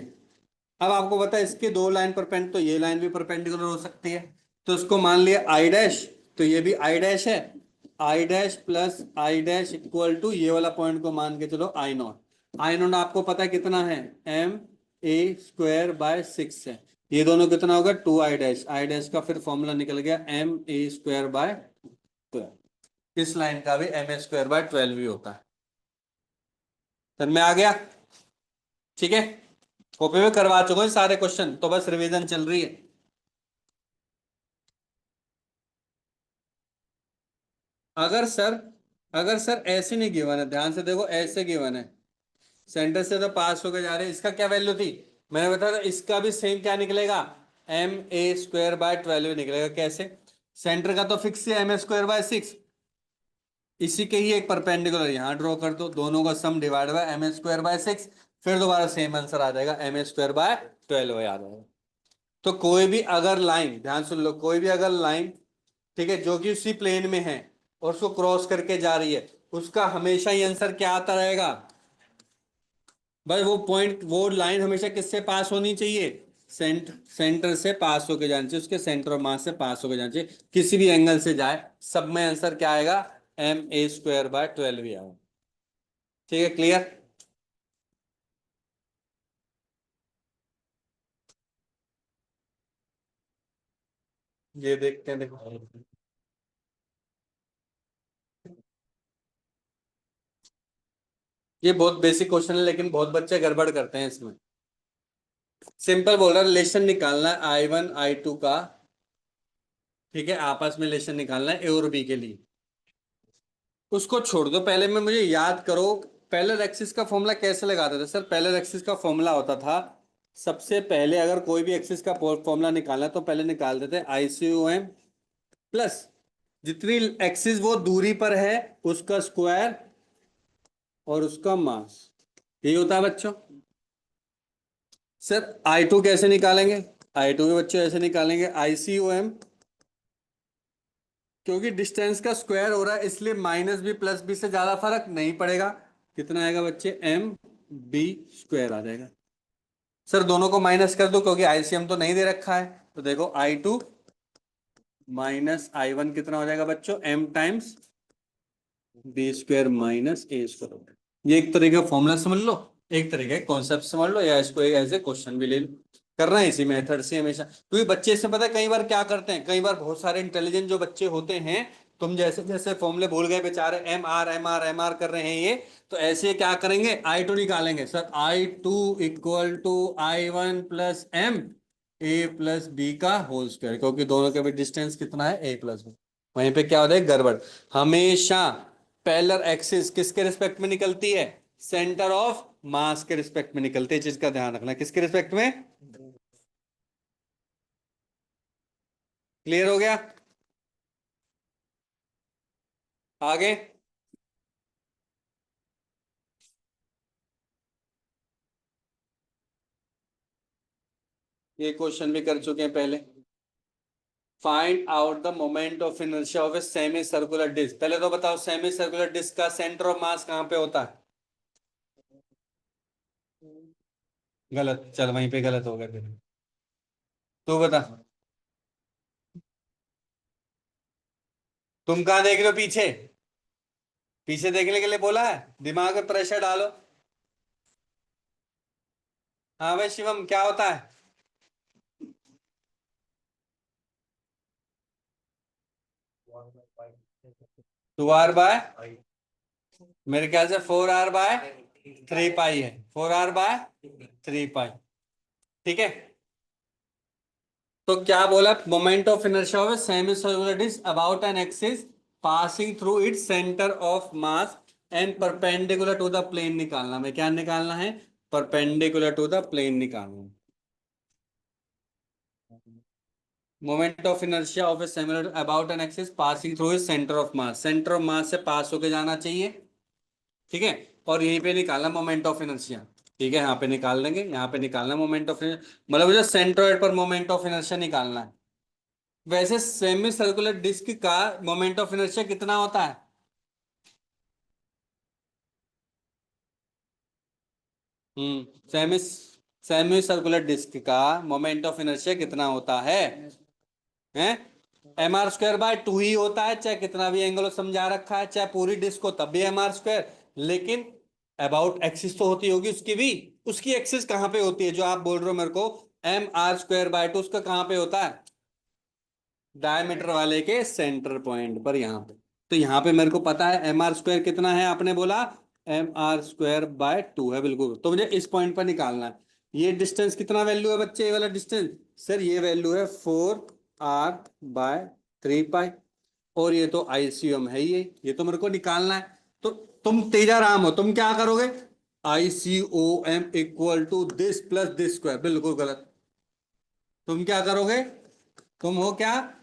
अब आपको पता है इसके दो लाइन परपेंड, तो ये लाइन भी परपेंडिकुलर हो सकती है। तो इसको मान लिया आई डैश, तो ये भी आई डैश है, i dash plus i dash equal to ये वाला पॉइंट को मान के चलो आई नॉट। आई नॉट आपको पता है कितना है, ma² / 6 है। ये दोनों कितना होगा, 2 आई डैश का फिर फॉर्मूला निकल गया ma²/12। इस लाइन का भी ma²/12 ही होता है। समझ में आ गया, ठीक है। कॉपी में करवा चुके हैं सारे क्वेश्चन, तो बस रिवीजन चल रही है। अगर सर अगर सर ऐसे नहीं गिवन है, ध्यान से देखो, ऐसे गिवन है, सेंटर से तो पास होकर जा रहे हैं, इसका क्या वैल्यू थी, मैंने बताया था, इसका भी सेम क्या निकलेगा, ma² / 12 निकलेगा। कैसे, सेंटर का तो फिक्स है ma²/6, इसी के ही एक परपेंडिकुलर यहां ड्रॉ कर दो, दोनों का सम डिवाइड बाय ma²/6, फिर दोबारा सेम आंसर आ जाएगा, ma²/12 आ जाएगा। तो कोई भी अगर लाइन, ध्यान सुन लो, कोई भी अगर लाइन, ठीक है, जो कि उसी प्लेन में है और उसको क्रॉस करके जा रही है, उसका हमेशा ही आंसर क्या आता रहेगा, भाई वो पॉइंट, वो लाइन हमेशा किससे पास होनी चाहिए, सेंटर से पास होके जाना चाहिए, उसके सेंटर ऑफ मास से पास होके जाना चाहिए, किसी भी एंगल से जाए, सब में आंसर क्या आएगा, ma² / 12 ही आएगा। ठीक है, क्लियर। ये देखते हैं, देखो ये बहुत बेसिक क्वेश्चन है, लेकिन बहुत बच्चे गड़बड़ करते हैं इसमें। सिंपल बोल रहा है, रिलेशन निकालना है I1 I2 का, ठीक है, आपस में रिलेशन निकालना है ए और बी के लिए। उसको छोड़ दो, पहले में मुझे याद करो, पैरेलल एक्सिस का फॉर्मूला कैसे लगाते थे सर। पैरेलल एक्सिस का फॉर्मूला होता था, सबसे पहले अगर कोई भी एक्सिस का फॉर्मूला निकालना है तो पहले निकालते थे ICOM प्लस जितनी एक्सिस वो दूरी पर है उसका स्क्वायर और उसका मास, यही होता है बच्चों। सर I2 कैसे निकालेंगे, I2 के बच्चों ऐसे निकालेंगे, ICOM, क्योंकि डिस्टेंस का स्क्वायर हो रहा है इसलिए माइनस बी प्लस बी से ज्यादा फर्क नहीं पड़ेगा। कितना आएगा बच्चे, MB² आ जाएगा। सर दोनों को माइनस कर दो, क्योंकि ICM तो नहीं दे रखा है, तो देखो I2 माइनस I1 कितना हो जाएगा बच्चों, M times B² minus A²। ये एक तरीके का फॉर्मूला समझ लो, एक तरीके का कॉन्सेप्ट समझ लो, या इसको एक एज ए क्वेश्चन भी ले लो। करना है इसी मेथड से हमेशा, क्योंकि बच्चे से पता है कई बार क्या करते हैं, कई बार बहुत सारे इंटेलिजेंट जो बच्चे होते हैं तुम जैसे जैसे फॉर्मूले भूल गए बेचारे, एम आर कर रहे हैं ये, तो ऐसे क्या करेंगे, I2 निकालेंगे sir, I2 equal to I1 plus m a plus b का होल स्क्वायर, क्योंकि दोनों के बीच डिस्टेंस कितना है, ए प्लस बी। वहीं पे क्या होता है, गड़बड़। हमेशा पैरेलल एक्सिस किसके रिस्पेक्ट में निकलती है, सेंटर ऑफ मास के रिस्पेक्ट में निकलती है, चीज का ध्यान रखना, किसके रिस्पेक्ट में। क्लियर हो गया, आगे। ये क्वेश्चन भी कर चुके हैं पहले। Find out the moment of inertia of a semi circular disc. पहले तो बताओ सेमी सर्कुलर डिस्क का सेंटर ऑफ मास कहां पे होता है। गलत, चल वहीं पे गलत हो गया फिर। तू बता, तुम कहां देख रहे हो, पीछे। पीछे देखने के लिए बोला है, दिमाग में प्रेशर डालो। हाँ भाई शिवम, क्या होता है। 2r/, मेरे ख्याल से 4r/3 पाई है, 4r/3 पाई। ठीक है, तो क्या बोला, moment of inertia of semi circular disc about an axis passing through its centre of mass and perpendicular to the plane निकालना। में क्या निकालना है, परपेंडिकुलर टू द प्लेन निकालना है। Moment of inertia of a semi about an axis passing through its centre of mass, centre of मास से पास होके जाना चाहिए। ठीक है, और यहीं पे निकालना मोमेंट ऑफ इनर्शिया। ठीक है, यहाँ पे निकाल लेंगे, यहाँ पे निकालना मोमेंट ऑफ, मतलब जो सेंट्रोइड पर मोमेंट ऑफ इनर्शिया निकालना है। वैसे सेमी सर्कुलर डिस्क का मोमेंट ऑफ इनर्शिया कितना होता है। सेमी सेमी सर्कुलर डिस्क का मोमेंट ऑफ इनर्शिया कितना होता है mr² ही होता है, चाहे कितना भी एंगल समझा रखा है, चाहे पूरी डिस्क हो तब भी mr²। लेकिन अबाउट एक्सिस तो होती होगी उसकी भी, उसकी एक्सिस कहां पे होती है जो आप बोल रहे हो मेरे को, mr²/2, उसका कहां पे होता है, डायमीटर वाले के सेंटर पॉइंट पर, यहां पे। तो यहां पे मेरे को पता है mr² कितना है, आपने बोला mr²/2 है, बिल्कुल। तो मुझे इस पॉइंट पर निकालना है। ये डिस्टेंस कितना वैल्यू है बच्चे, ये वाला डिस्टेंस, सर ये वैल्यू है 4r/3 पाई, और ये तो आईसीओम है, ये तो मेरे को निकालना है। तो तुम तेजा राम हो, तुम क्या करोगे, ICOM equal to this plus this square, बिल्कुल गलत। तुम क्या करोगे, तुम हो क्या,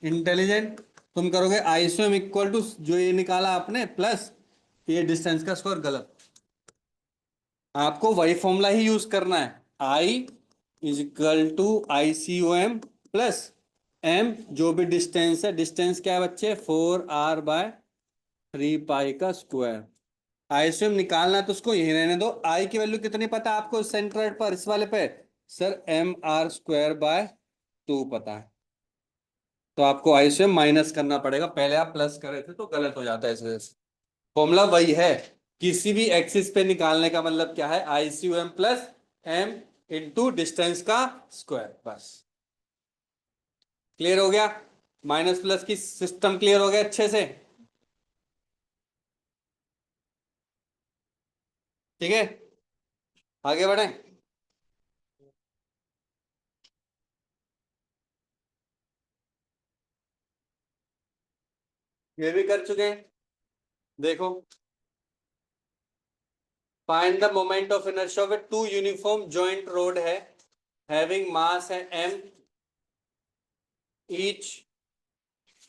इंटेलिजेंट। तुम करोगे आईसीओम इक्वल टू जो ये निकाला आपने प्लस ये डिस्टेंस का स्क्वायर, गलत। आपको वही फॉर्मूला ही यूज करना है, I is equal to ICOM plus M, जो भी डिस्टेंस है, डिस्टेंस क्या है बच्चे, 4r/3 पाई का स्क्वायर। आईसीएम निकालना है तो उसको यही रहने दो। आई की वैल्यू कितनी पता है आपको सेंट्रोइड पर, इस वाले पे, सर mr²/2 पता है। तो आपको आईसीएम माइनस करना पड़ेगा, पहले आप प्लस करे थे तो गलत हो जाता है इस वजह से। फॉर्मूला वही है, किसी भी एक्सिस पे निकालने का मतलब क्या है, ICOM plus m into distance का स्क्वायर, बस। क्लियर हो गया, माइनस प्लस की सिस्टम क्लियर हो गया अच्छे से। ठीक है, आगे बढ़े। ये भी कर चुके हैं, देखो। Find the moment of inertia of a two uniform joint rod है, हैविंग मास है m, each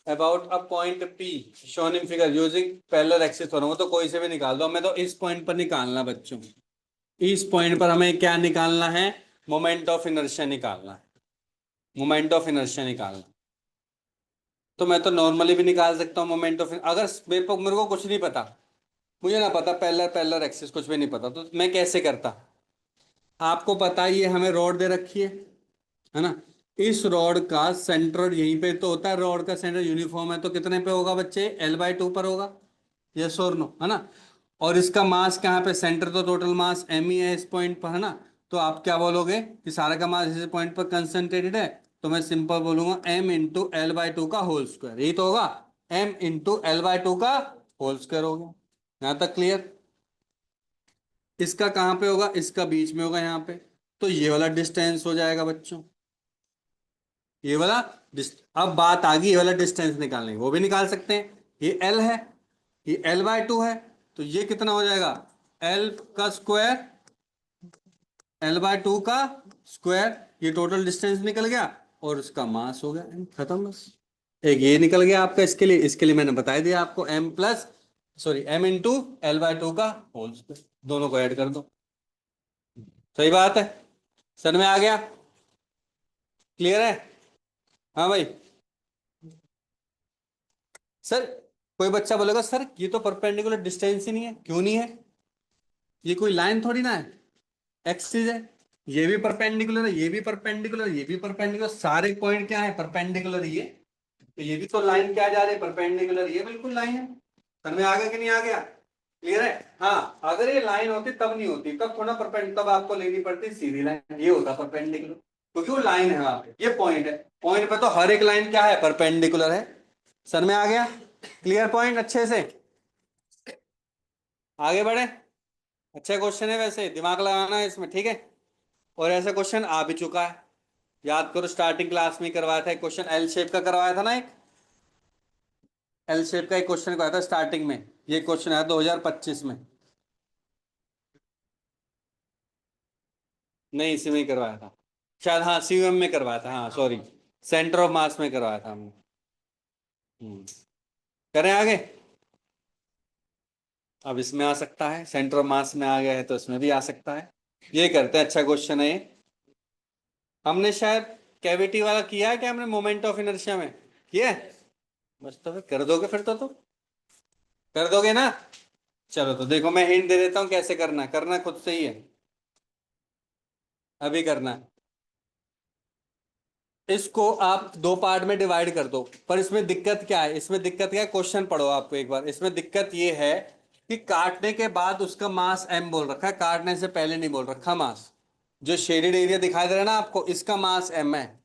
about a point P shown in figure using parallel axis दोनों, तो कोई से भी निकाल दो, हमें तो इस पॉइंट पर निकालना बच्चों। इस पॉइंट पर हमें क्या निकालना है, मोमेंट ऑफ इनर्शिया निकालना है, मोमेंट ऑफ इनर्शिया निकालना। तो मैं तो नॉर्मली भी निकाल सकता हूँ मोमेंट ऑफ, अगर मेरे को कुछ नहीं पता, मुझे ना पता पैरेलल पैरेलल एक्सिस कुछ भी नहीं पता, तो मैं कैसे करता। आपको पता ही है, हमें रॉड दे रखी है ना, इस रॉड का सेंटर यहीं पे तो होता है, रॉड का सेंटर यूनिफॉर्म है तो कितने पे होगा बच्चे, L/2 पर होगा, यस और नो, है ना। और इसका मास कहाँ पे, सेंटर तो टोटल मास m ही है इस पॉइंट पर, है ना। तो आप क्या बोलोगे कि सारा का मास इस पॉइंट पर कंसंट्रेटेड है, तो मैं सिंपल बोलूंगा m इंटू L/2 का होल स्क्वायर, यही तो होगा, m into L by two का होल स्क्वायर हो गया। यहां तक क्लियर? इसका कहां पे होगा? इसका बीच में होगा यहाँ पे, तो ये वाला डिस्टेंस हो जाएगा बच्चों, ये वाला अब बात आ गई ये वाला डिस्टेंस निकालने की, वो भी निकाल सकते हैं। ये L है, ये L बाय टू है, तो ये कितना हो जाएगा? L का स्क्वायर, L बाय टू का स्क्वायर, ये टोटल डिस्टेंस निकल गया और उसका मास हो गया, खत्म बस। एक ये निकल गया आपका, इसके लिए मैंने बता दिया आपको, m into L by two का होल स्क्वायर, दोनों को ऐड कर दो। सही बात है, सर में आ गया? क्लियर है? हाँ भाई। सर कोई बच्चा बोलेगा सर ये तो परपेंडिकुलर डिस्टेंस ही नहीं है। क्यों नहीं है? ये कोई लाइन थोड़ी ना है, एक्सिस है। ये भी परपेंडिकुलर है, ये भी परपेंडिकुलर, ये भी परपेंडिकुलर, सारे पॉइंट क्या है? परपेंडिकुलर ही है। तो ये भी तो लाइन क्या जा रही है? परपेंडिकुलर, ये बिल्कुल लाइन है। समझ में आ गया कि नहीं आ गया? क्लियर है? हाँ, अगर ये लाइन होती तब नहीं होती, तब थोड़ा परपेंडिकुलर, तब आपको लेनी पड़ती सीधी लाइन, ये होता परपेंडिकुलर, क्योंकि वो लाइन है वहां पे, ये पॉइंट है, पॉइंट पे तो हर एक लाइन क्या है? परपेंडिकुलर है। सर में आ गया? क्लियर पॉइंट अच्छे से? आगे बढ़े। अच्छा क्वेश्चन है, वैसे दिमाग लगाना है इसमें, ठीक है? और ऐसा क्वेश्चन आ भी चुका है, याद करो स्टार्टिंग क्लास में करवाया था एक क्वेश्चन, एल शेप का करवाया था ना, एक एल शेप का एक क्वेश्चन करवाया था स्टार्टिंग में। ये क्वेश्चन आया 2025 में, नहीं इसी में ही करवाया था शायद, हाँ सीयूएम में करवाया था, हाँ सॉरी, सेंटर ऑफ मास में करवाया था हमने। करें आगे? अब इसमें आ सकता है, सेंटर ऑफ मास में आ गया है तो इसमें भी आ सकता है। ये करते हैं, अच्छा क्वेश्चन है ये। हमने शायद कैविटी वाला किया है क्या हमने मोमेंट ऑफ इनर्शिया में? किया है? बस तो फिर कर दोगे, फिर तो कर दोगे ना। चलो तो देखो मैं हिंट दे देता हूँ कैसे करना है, करना खुद से ही है, अभी करना है। इसको आप दो पार्ट में डिवाइड कर दो, पर इसमें दिक्कत क्या है? इसमें दिक्कत क्या है? क्वेश्चन पढ़ो आपको एक बार। इसमें दिक्कत ये है कि काटने के बाद उसका मास m बोल रखा है, काटने से पहले नहीं बोल रखा मास। जो शेडेड एरिया दिखाई दे रहा है ना आपको, इसका मास m है।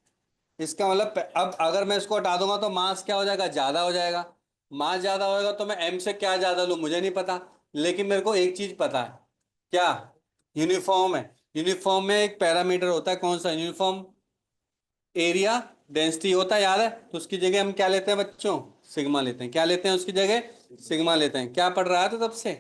इसका मतलब अब अगर मैं इसको हटा दूंगा तो मास क्या हो जाएगा? ज्यादा हो जाएगा। मास ज्यादा होगा तो मैं m से क्या ज्यादा लूं मुझे नहीं पता, लेकिन मेरे को एक चीज पता है। क्या? यूनिफॉर्म है। यूनिफॉर्म में एक पैरामीटर होता है, कौन सा? यूनिफॉर्म एरिया डेंसिटी होता है, याद है? तो उसकी जगह हम क्या लेते हैं बच्चों? सिग्मा लेते हैं। क्या लेते हैं उसकी जगह? सिग्मा लेते हैं। क्या पढ़ रहा है तो तब से?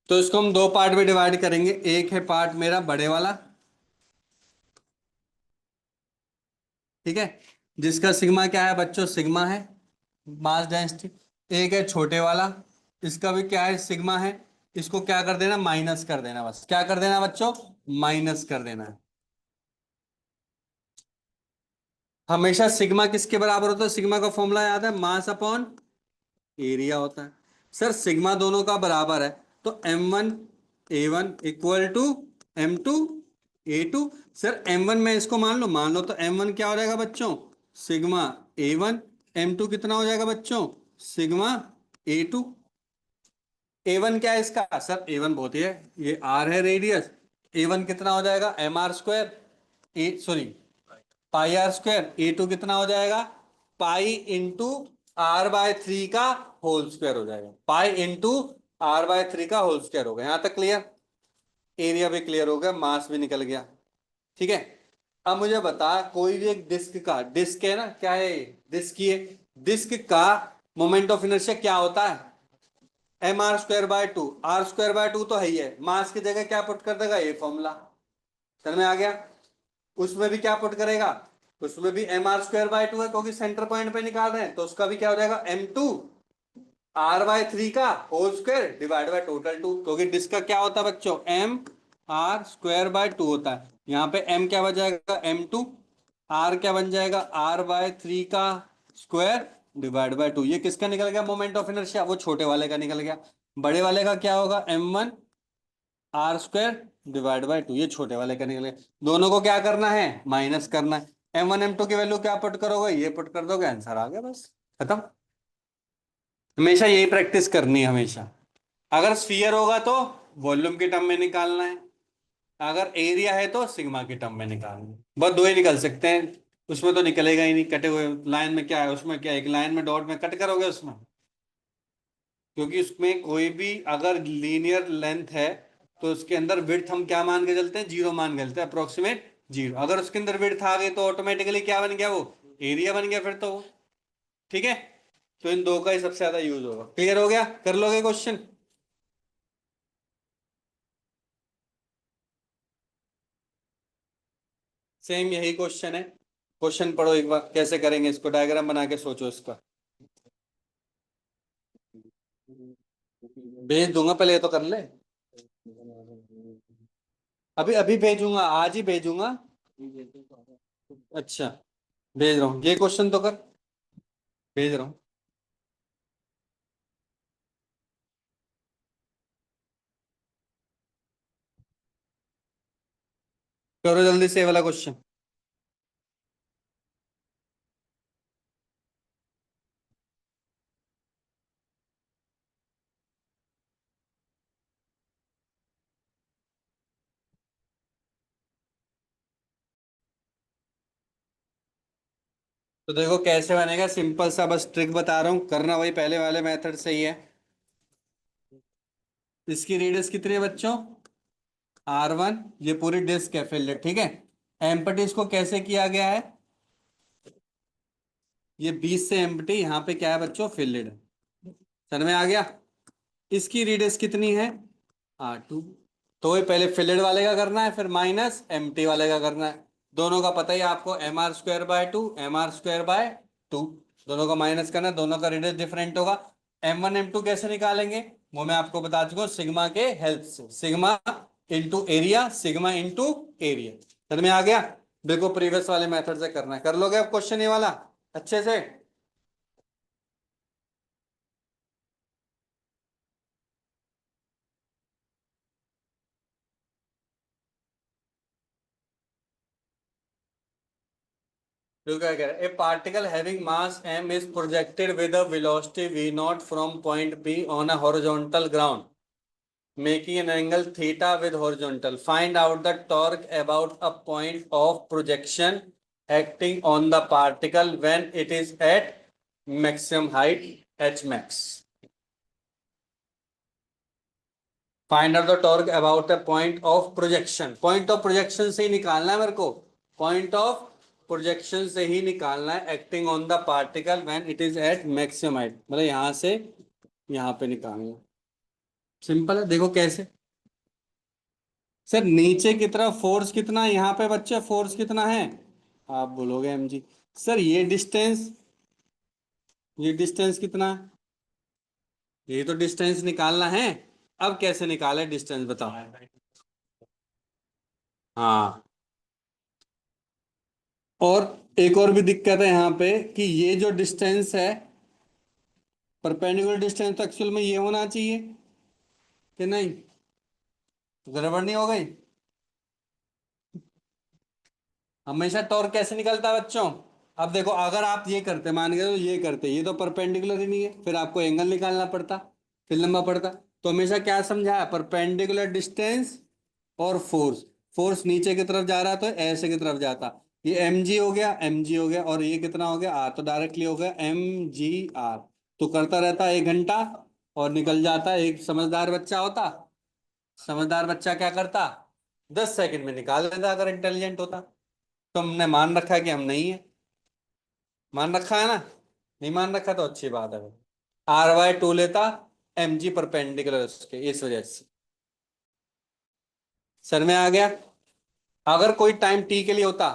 तो इसको हम दो पार्ट में डिवाइड करेंगे। एक है पार्ट मेरा बड़े वाला, ठीक है, जिसका सिग्मा क्या है बच्चों? सिग्मा है, मास डेंसिटी। एक है छोटे वाला, इसका भी क्या है? सिग्मा है। इसको क्या कर देना? माइनस कर देना, बस क्या कर देना बच्चों? माइनस कर देना है। हमेशा सिग्मा किसके बराबर होता है? सिग्मा का फॉर्मूला याद है? मास अपॉन एरिया होता है। सर सिग्मा दोनों का बराबर है, तो M1 A1 equal to M2 A2। Sir M1 में इसको मान लो तो M1 क्या हो जाएगा बच्चों? Sigma A1। M2 कितना हो जाएगा बच्चों? Sigma A2। A1 क्या है इसका? सर A1 बहुत ही है, ये R है रेडियस। A1 कितना हो जाएगा? MR² ए सॉरी πr²। A2 कितना हो जाएगा? पाई इंटू R/3 का होल स्क्वायर हो जाएगा, पाई इंटू R/3 का होल स्क्वायर होगा। यहां तक क्लियर? एरिया भी क्लियर हो गया, मास भी निकल गया, ठीक है। अब मुझे बता, कोई भी एक डिस्क का, डिस्क है ना, क्या है? डिस्क ही है। डिस्क का मोमेंट ऑफ इनर्शिया क्या होता है? MR²/2। R²/2 तो है ही है, मास की जगह क्या पुट कर देगा? ये फॉर्मूला। समझ में आ गया? उसमें भी क्या पुट करेगा? उसमें भी MR²/2 है, क्योंकि सेंटर पॉइंट पे निकाल रहे हैं, तो उसका भी क्या हो जाएगा? M2R/3 का whole square divide by total 2, क्योंकि डिस्क का क्या होता है बच्चों? MR²/2 होता है। यहाँ पे M क्या बन जाएगा? M2। R क्या बन जाएगा? R/3 का स्क्वायर डिवाइड बाय 2। ये किसका निकल गया मोमेंट ऑफ इनर्शिया? वो छोटे वाले का निकल गया। बड़े वाले का क्या होगा? M1R² divide by 2। ये छोटे वाले का निकल गया। दोनों को क्या करना है? माइनस करना है। M1 M2 की वैल्यू क्या पुट करोगे? ये पुट कर दोगे, आंसर आ गया, बस खत्म। हमेशा यही प्रैक्टिस करनी है, हमेशा। अगर स्फीयर होगा तो वॉल्यूम के टर्म में निकालना है, अगर एरिया है तो सिग्मा की टर्म में निकालना, बस दो ही निकल सकते हैं। उसमें तो निकलेगा ही नहीं, कटे हुए लाइन में क्या है, उसमें क्या एक लाइन में डॉट में कट करोगे उसमें, क्योंकि उसमें कोई भी अगर लीनियर लेंथ है तो उसके अंदर विड्थ हम क्या मान के चलते हैं, जीरो मान के चलते हैं, अप्रोक्सीमेट जीरो। अगर उसके अंदर विड्थ आ गई तो ऑटोमेटिकली क्या बन गया, वो एरिया बन गया फिर तो वो। ठीक है, तो इन दो का ही सबसे ज्यादा यूज होगा। क्लियर हो गया, कर लोगे क्वेश्चन? सेम यही क्वेश्चन है, क्वेश्चन पढ़ो एक बार, कैसे करेंगे इसको, डायग्राम बना के सोचो इसका। भेज दूंगा, पहले ये तो कर ले। अभी अभी भेजूंगा, आज ही भेजूंगा। अच्छा, भेज रहा हूँ, ये क्वेश्चन तो कर, भेज रहा हूँ। करो जल्दी से ये वाला क्वेश्चन। तो देखो कैसे बनेगा, सिंपल सा बस ट्रिक बता रहा हूँ, करना वही पहले वाले मेथड से ही है। इसकी रेडियस कितनी है बच्चों, R1, ये पूरी डिस्क है फिल्ड, ठीक है। एम्पटी इसको कैसे किया गया है, ये 20 से एम्पटी, यहाँ पे क्या है बच्चों, फिल्ड है। समझ में आ गया। इसकी रेडियस कितनी है, R2। तो ये पहले फिल्ड वाले का करना है, फिर माइनस एम्प्टी वाले का करना है। दोनों का पता ही है आपको, mr²/2 mr²/2, दोनों का माइनस करना है, दोनों का रेडियस डिफरेंट होगा। M1 M2 कैसे निकालेंगे, वो मैं आपको बता चुका हूँ, सिग्मा के हेल्प से, sigma into area, sigma into area. समझ में आ गया। देखो प्रीवियस वाले मेथड से करना है, कर लोगे अब क्वेश्चन ये वाला अच्छे से। देखो क्या कह रहा है, ए particle having mass m is projected with a velocity v not from point b on a horizontal ground making an angle theta with horizontal. Find out the torque about a point of projection acting on the particle when it is at maximum height h max. Find out the torque about a point of projection. Point of projection से ही निकालना है मेरे को, point of projection से ही निकालना है, acting on the particle when it is at maximum height, मतलब यहां से यहां पे निकालना। सिंपल है, देखो कैसे। सर नीचे की तरफ फोर्स कितना है, यहाँ पे बच्चे फोर्स कितना है, आप बोलोगे mg। सर ये डिस्टेंस कितना है, ये तो डिस्टेंस निकालना है। अब कैसे निकाले डिस्टेंस बताओ। हाँ, और एक और भी दिक्कत है यहाँ पे कि ये जो डिस्टेंस है, परपेंडिकुलर डिस्टेंस तो एक्चुअल में ये होना चाहिए कि नहीं, गड़बड़ नहीं हो गई। हमेशा टॉर्क कैसे निकलता है बच्चों, अब देखो अगर आप ये करते, मान के तो ये करते, ये तो परपेंडिकुलर ही नहीं है, फिर आपको एंगल निकालना पड़ता, फिर लंबा पड़ता। तो हमेशा क्या समझा है, परपेंडिकुलर डिस्टेंस और फोर्स, फोर्स नीचे की तरफ जा रहा तो ऐसे की तरफ जाता, ये एम जी हो गया, और ये कितना हो गया आर, तो डायरेक्टली हो गया mgr। तो करता रहता 1 घंटा और निकल जाता, एक समझदार बच्चा होता, समझदार बच्चा क्या करता, 10 सेकंड में निकाल लेता अगर इंटेलिजेंट होता। तो हमने मान रखा है कि हम नहीं है, मान रखा है ना, नहीं मान रखा तो अच्छी बात है। R/2 लेता, mg परपेंडिकुलर उसके, इस वजह से। सर में आ गया। अगर कोई टाइम टी के लिए होता,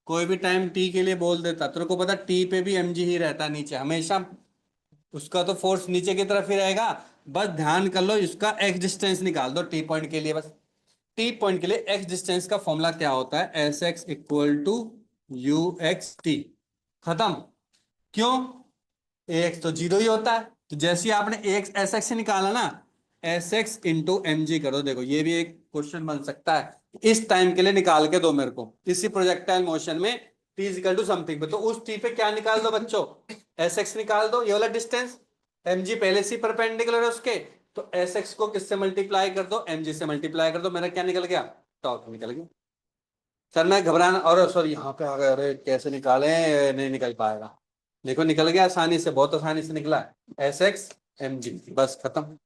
कोई भी टाइम टी के लिए बोल देता, तेरे को पता टी पे भी mg ही रहता नीचे हमेशा, उसका तो फोर्स नीचे की तरफ ही रहेगा। बस ध्यान कर लो, इसका एक्स डिस्टेंस निकाल दो टी पॉइंट के लिए, बस टी पॉइंट के लिए एक्स डिस्टेंस का फॉर्मूला क्या होता है, s x equal to u x t, खत्म। क्यों, ए एक्स तो जीरो ही होता है, तो जैसे ही आपने ए एक्स एस एक्स से निकाला ना, s x into M g करो, देखो ये भी एक क्वेश्चन बन सकता है। इस टाइम के लिए निकाल के दो मेरे को, इसी प्रोजेक्टाइल मोशन में T is equal to something पे, तो उस टी पे क्या निकाल दो बच्चों, एस एक्स निकाल दो, ये वाला डिस्टेंस, एम जी पहले से परपेंडिकुलर है उसके, तो एस एक्स को किससे मल्टीप्लाई कर दो, एम जी से मल्टीप्लाई कर दो, मेरा क्या निकल गया, टॉर्क निकल गया। सर मैं घबराना, और सर यहाँ पे आ गए, अरे कैसे निकालें, नहीं निकल पाएगा। देखो निकल गया आसानी से, बहुत आसानी से निकला। एस एक्स एम जी, बस खत्म।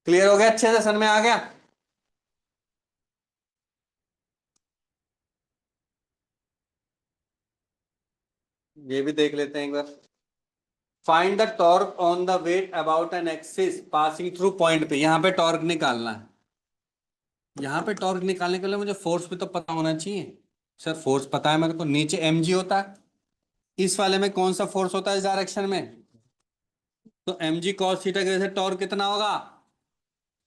क्लियर हो गया, अच्छे से समझ में आ गया। ये भी देख लेते हैं एक बार। Find the torque on the weight about an axis passing through point पे। यहाँ पे टॉर्क निकालना है। यहाँ पे टॉर्क निकालने के लिए मुझे फोर्स भी तो पता होना चाहिए। सर फोर्स पता है मेरे को, नीचे एम जी होता है। इस वाले में कौन सा फोर्स होता है इस डायरेक्शन में? तो एम जी कॉस थीटा की वजह से टॉर्क कितना होगा?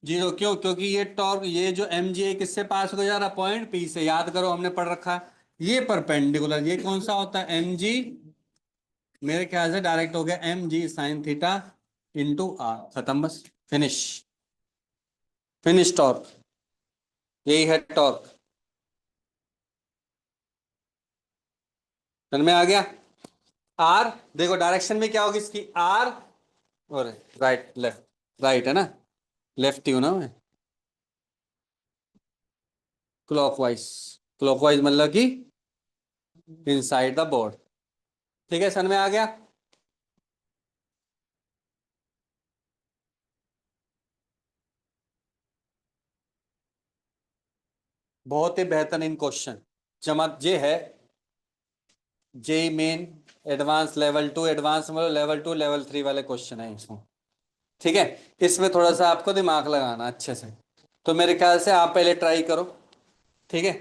जीरो। क्यों? क्योंकि ये टॉर्क, ये जो एम जी है किससे पास हो जा रहा है? पॉइंट पी से। याद करो हमने पढ़ रखा है। ये परपेंडिकुलर, ये कौन सा होता है? M G. मेरे ख्याल से डायरेक्ट हो गया M G sine theta into R, खत्म, बस फिनिश। फिनिश टॉर्क, यही है टॉर्क। समझ में आ गया? आर देखो डायरेक्शन में क्या होगी इसकी, आर और राइट लेफ्ट, राइट है ना, लेफ्ट ही हूं ना मैं। क्लॉकवाइज, क्लॉकवाइज मतलब कि इनसाइड द बोर्ड। ठीक है, समझ में आ गया? बहुत ही बेहतरीन क्वेश्चन। जमा जे है, जे मेन एडवांस लेवल 2, एडवांस मतलब लेवल 2 लेवल 3 वाले क्वेश्चन है इसमें। ठीक है, इसमें थोड़ा सा आपको दिमाग लगाना अच्छे से। तो मेरे ख्याल से आप पहले ट्राई करो। ठीक है,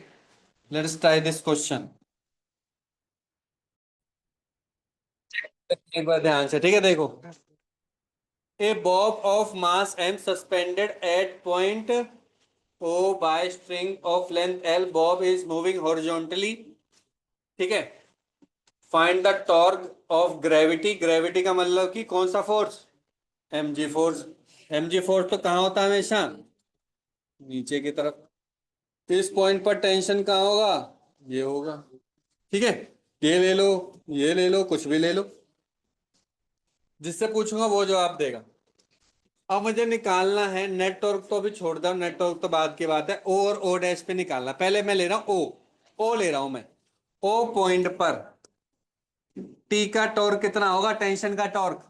लेट्स ट्राई दिस क्वेश्चन एक बार ध्यान से। ठीक है, देखो, a bob of mass M suspended at point O by string of length L, bob is moving horizontally. ठीक है, find the torque of gravity. Gravity का मतलब कि कौन सा force? M G force. M G force तो कहाँ होता है हमेशा? नीचे की तरफ। इस पॉइंट पर टेंशन कहाँ होगा? ये होगा। ठीक है, ये ले लो, ये ले लो, कुछ भी ले लो, जिससे पूछूंगा वो जवाब देगा। अब मुझे निकालना है नेट टॉर्क, तो अभी छोड़ दो, नेट टॉर्क तो बाद की बात है। ओ और ओ डैश पे निकालना। पहले मैं ले रहा हूं ओ, ओ ले रहा हूं मैं। ओ पॉइंट पर टी का टॉर्क कितना होगा? टेंशन का टॉर्क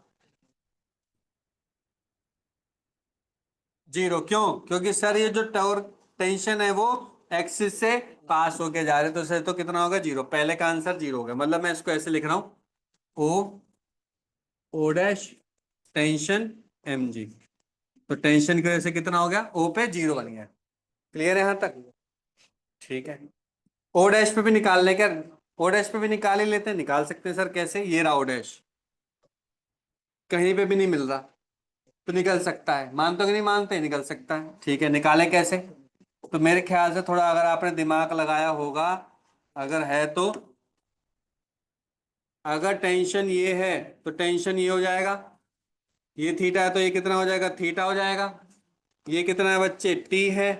जीरो। क्यों? क्योंकि सर ये जो टॉर्क टेंशन है वो एक्सिस से पास होके जा रहे, तो सर तो कितना होगा? जीरो। पहले का आंसर जीरो होगा, मतलब मैं इसको ऐसे लिख रहा हूं, O O dash tension M G. तो टेंशन की वजह से कितना हो गया? ओ पे जीरो बन गया। क्लियर है यहां तक? ठीक है, ओ डैश पे भी निकाल ले क्या? ओ डैश पे भी निकाल ही लेते हैं। निकाल सकते हैं सर, कैसे? ये रहा ओ डैश, कहीं पे भी नहीं मिल रहा तो निकल सकता है। मानते हो कि नहीं मानते? निकल सकता है। ठीक है, निकाले कैसे? तो मेरे ख्याल से थोड़ा अगर आपने दिमाग लगाया होगा, अगर है तो, अगर टेंशन ये है तो टेंशन ये हो जाएगा, ये थीटा है तो ये कितना हो जाएगा? थीटा हो जाएगा। ये कितना है बच्चे? टी है।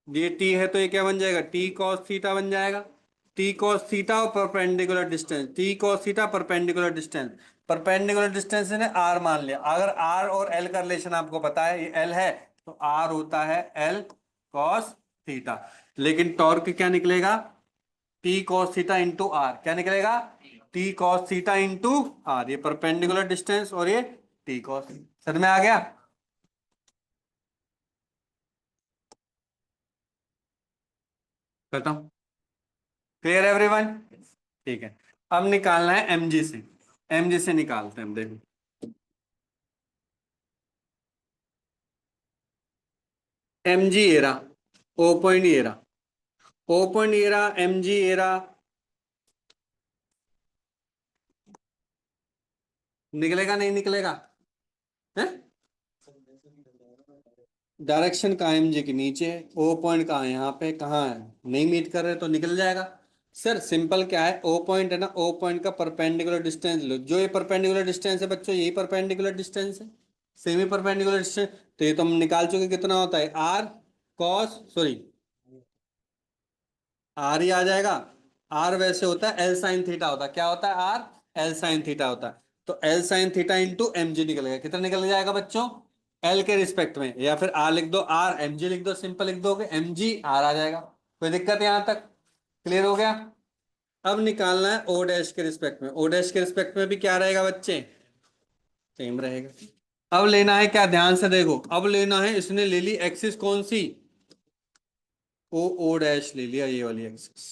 ये टी है तो ये क्या बन जाएगा? टी कॉस थीटा बन जाएगा। टी कॉस थीटा और perpendicular distance, T cos theta perpendicular distance. Perpendicular distance ने आर मान लिया। अगर आर और एल का रिलेशन आपको पता है, ये एल है तो आर होता है एल कॉस थीटा। लेकिन टॉर्क क्या निकलेगा? T cos theta into R. क्या निकलेगा? T cos theta into R. ये परपेंडिकुलर डिस्टेंस और ये टी कॉस। समझ में आ गया? खत्म। Clear everyone? ठीक है, अब निकालना है एमजी से। एमजी से निकालते हैं हम, देखो। एमजी एरा, ओ पॉइंट एरा, ओ पॉइंट एरा, एमजी एरा निकलेगा नहीं निकलेगा? है डायरेक्शन कहाँ है? एमजी के नीचे है। ओ पॉइंट कहाँ है? यहाँ पे। कहाँ है? नहीं मीट कर रहे तो निकल जाएगा। सर सिंपल क्या है, ओ पॉइंट है ना, ओ पॉइंट का परपेंडिकुलर डिस्टेंस लो। जो ये परपेंडिकुलर डिस्टेंस है बच्चों, यही परपेंडिकुलर डिस्टेंस है, सेमी परपेंडिकुलर डिस्टेंस। तो ये तो हम निकाल चुके, कितना होता है? आर कॉस, सॉरी, आर ही आ जाएगा। आर वैसे होता है एल साइन थीटा होता है। क्या होता है? आर एल साइन थीटा होता है। तो L sine theta into M G निकल गया। कितना निकल जाएगा बच्चों? एल के रिस्पेक्ट में, या फिर आर लिख दो, आर एम जी लिख दो, सिंपल लिख दोगे एम जी आर आ जाएगा। कोई दिक्कत है यहां तक? क्लियर हो गया? अब निकालना है ओ डैश के रिस्पेक्ट में। ओ डैश के रिस्पेक्ट में भी क्या रहेगा बच्चे? सेम रहेगा। अब लेना है क्या, ध्यान से देखो, अब लेना है, इसने ले ली एक्सिस कौन सी? ओ ओ डैश ले लिया, ये वाली एक्सिस।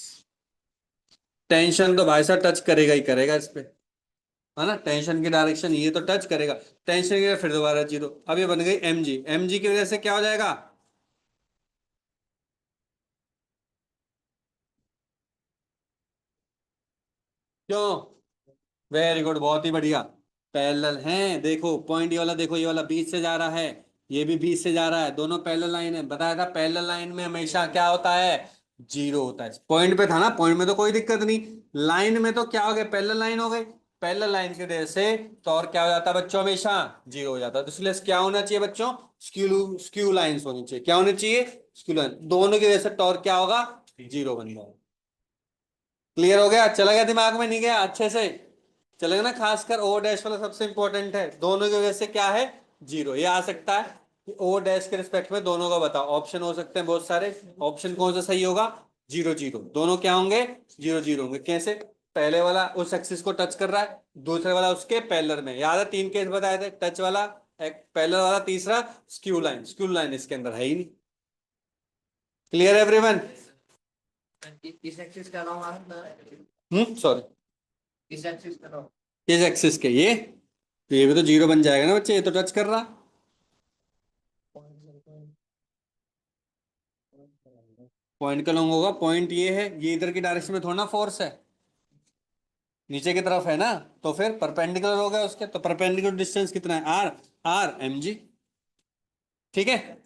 टेंशन तो भाई साहब टच करेगा ही करेगा इस पे, है ना, टेंशन की डायरेक्शन ये तो टच करेगा। टेंशन की फिर दोबारा जीरो। अब ये बन गई एम जी। एम जी की वजह से क्या हो जाएगा? क्यों? वेरी गुड, बहुत ही बढ़िया। पैरेलल हैं, देखो पॉइंट ये वाला, देखो ये वाला बीच से जा रहा है, ये भी बीच से जा रहा है, दोनों पैरेलल लाइन है। बताया था पैरेलल लाइन में हमेशा क्या होता है? जीरो होता है। पॉइंट पे था ना, पॉइंट में तो कोई दिक्कत नहीं, लाइन में तो क्या हो गया, पैरेलल लाइन हो गई। पैरेलल लाइन की वजह से तो और क्या हो जाता है बच्चों, हमेशा जीरो हो जाता है। तो इसलिए क्या होना चाहिए बच्चों? स्क्यू स्क्यू लाइंस होनी चाहिए। क्या होनी चाहिए? Skew line. दोनों की वजह से टॉर्क क्या होगा? जीरो बन जाएगा। क्लियर हो गया? चला गया दिमाग में? नहीं गया? अच्छे से चलेगा ना? खासकर ओ डैश वाला सबसे इंपॉर्टेंट है, दोनों की वजह से क्या है? जीरो। ये आ सकता है कि ओ डैश के रिस्पेक्ट में दोनों का बताओ, ऑप्शन हो सकते हैं बहुत सारे। ऑप्शन कौन सा सही होगा? जीरो जीरो, दोनों क्या होंगे? जीरो जीरो होंगे। कैसे? पहले वाला उस एक्सिस को टच कर रहा है, दूसरे वाला उसके पैरेलल में। याद है तीन केस बताए थे, टच वाला, एक पैरेलल वाला, तीसरा स्क्यू लाइन। स्क्यू लाइन इसके अंदर है ही नहीं। Clear everyone? इस एक्सिस का नाम आता है, सॉरी, इस एक्सिस का नाम। इस एक्सिस के ये, तो ये भी तो जीरो बन जाएगा ना बच्चे, ये तो टच कर रहा। पॉइंट का लॉन्ग होगा, पॉइंट ये है, ये इधर की डायरेक्शन में थोड़ा ना फोर्स है, नीचे की तरफ है ना, तो फिर परपेंडिकुलर हो गया उसके, तो परपेंडिकुलर डिस्टेंस कितना है? R, R M G. ठीक है?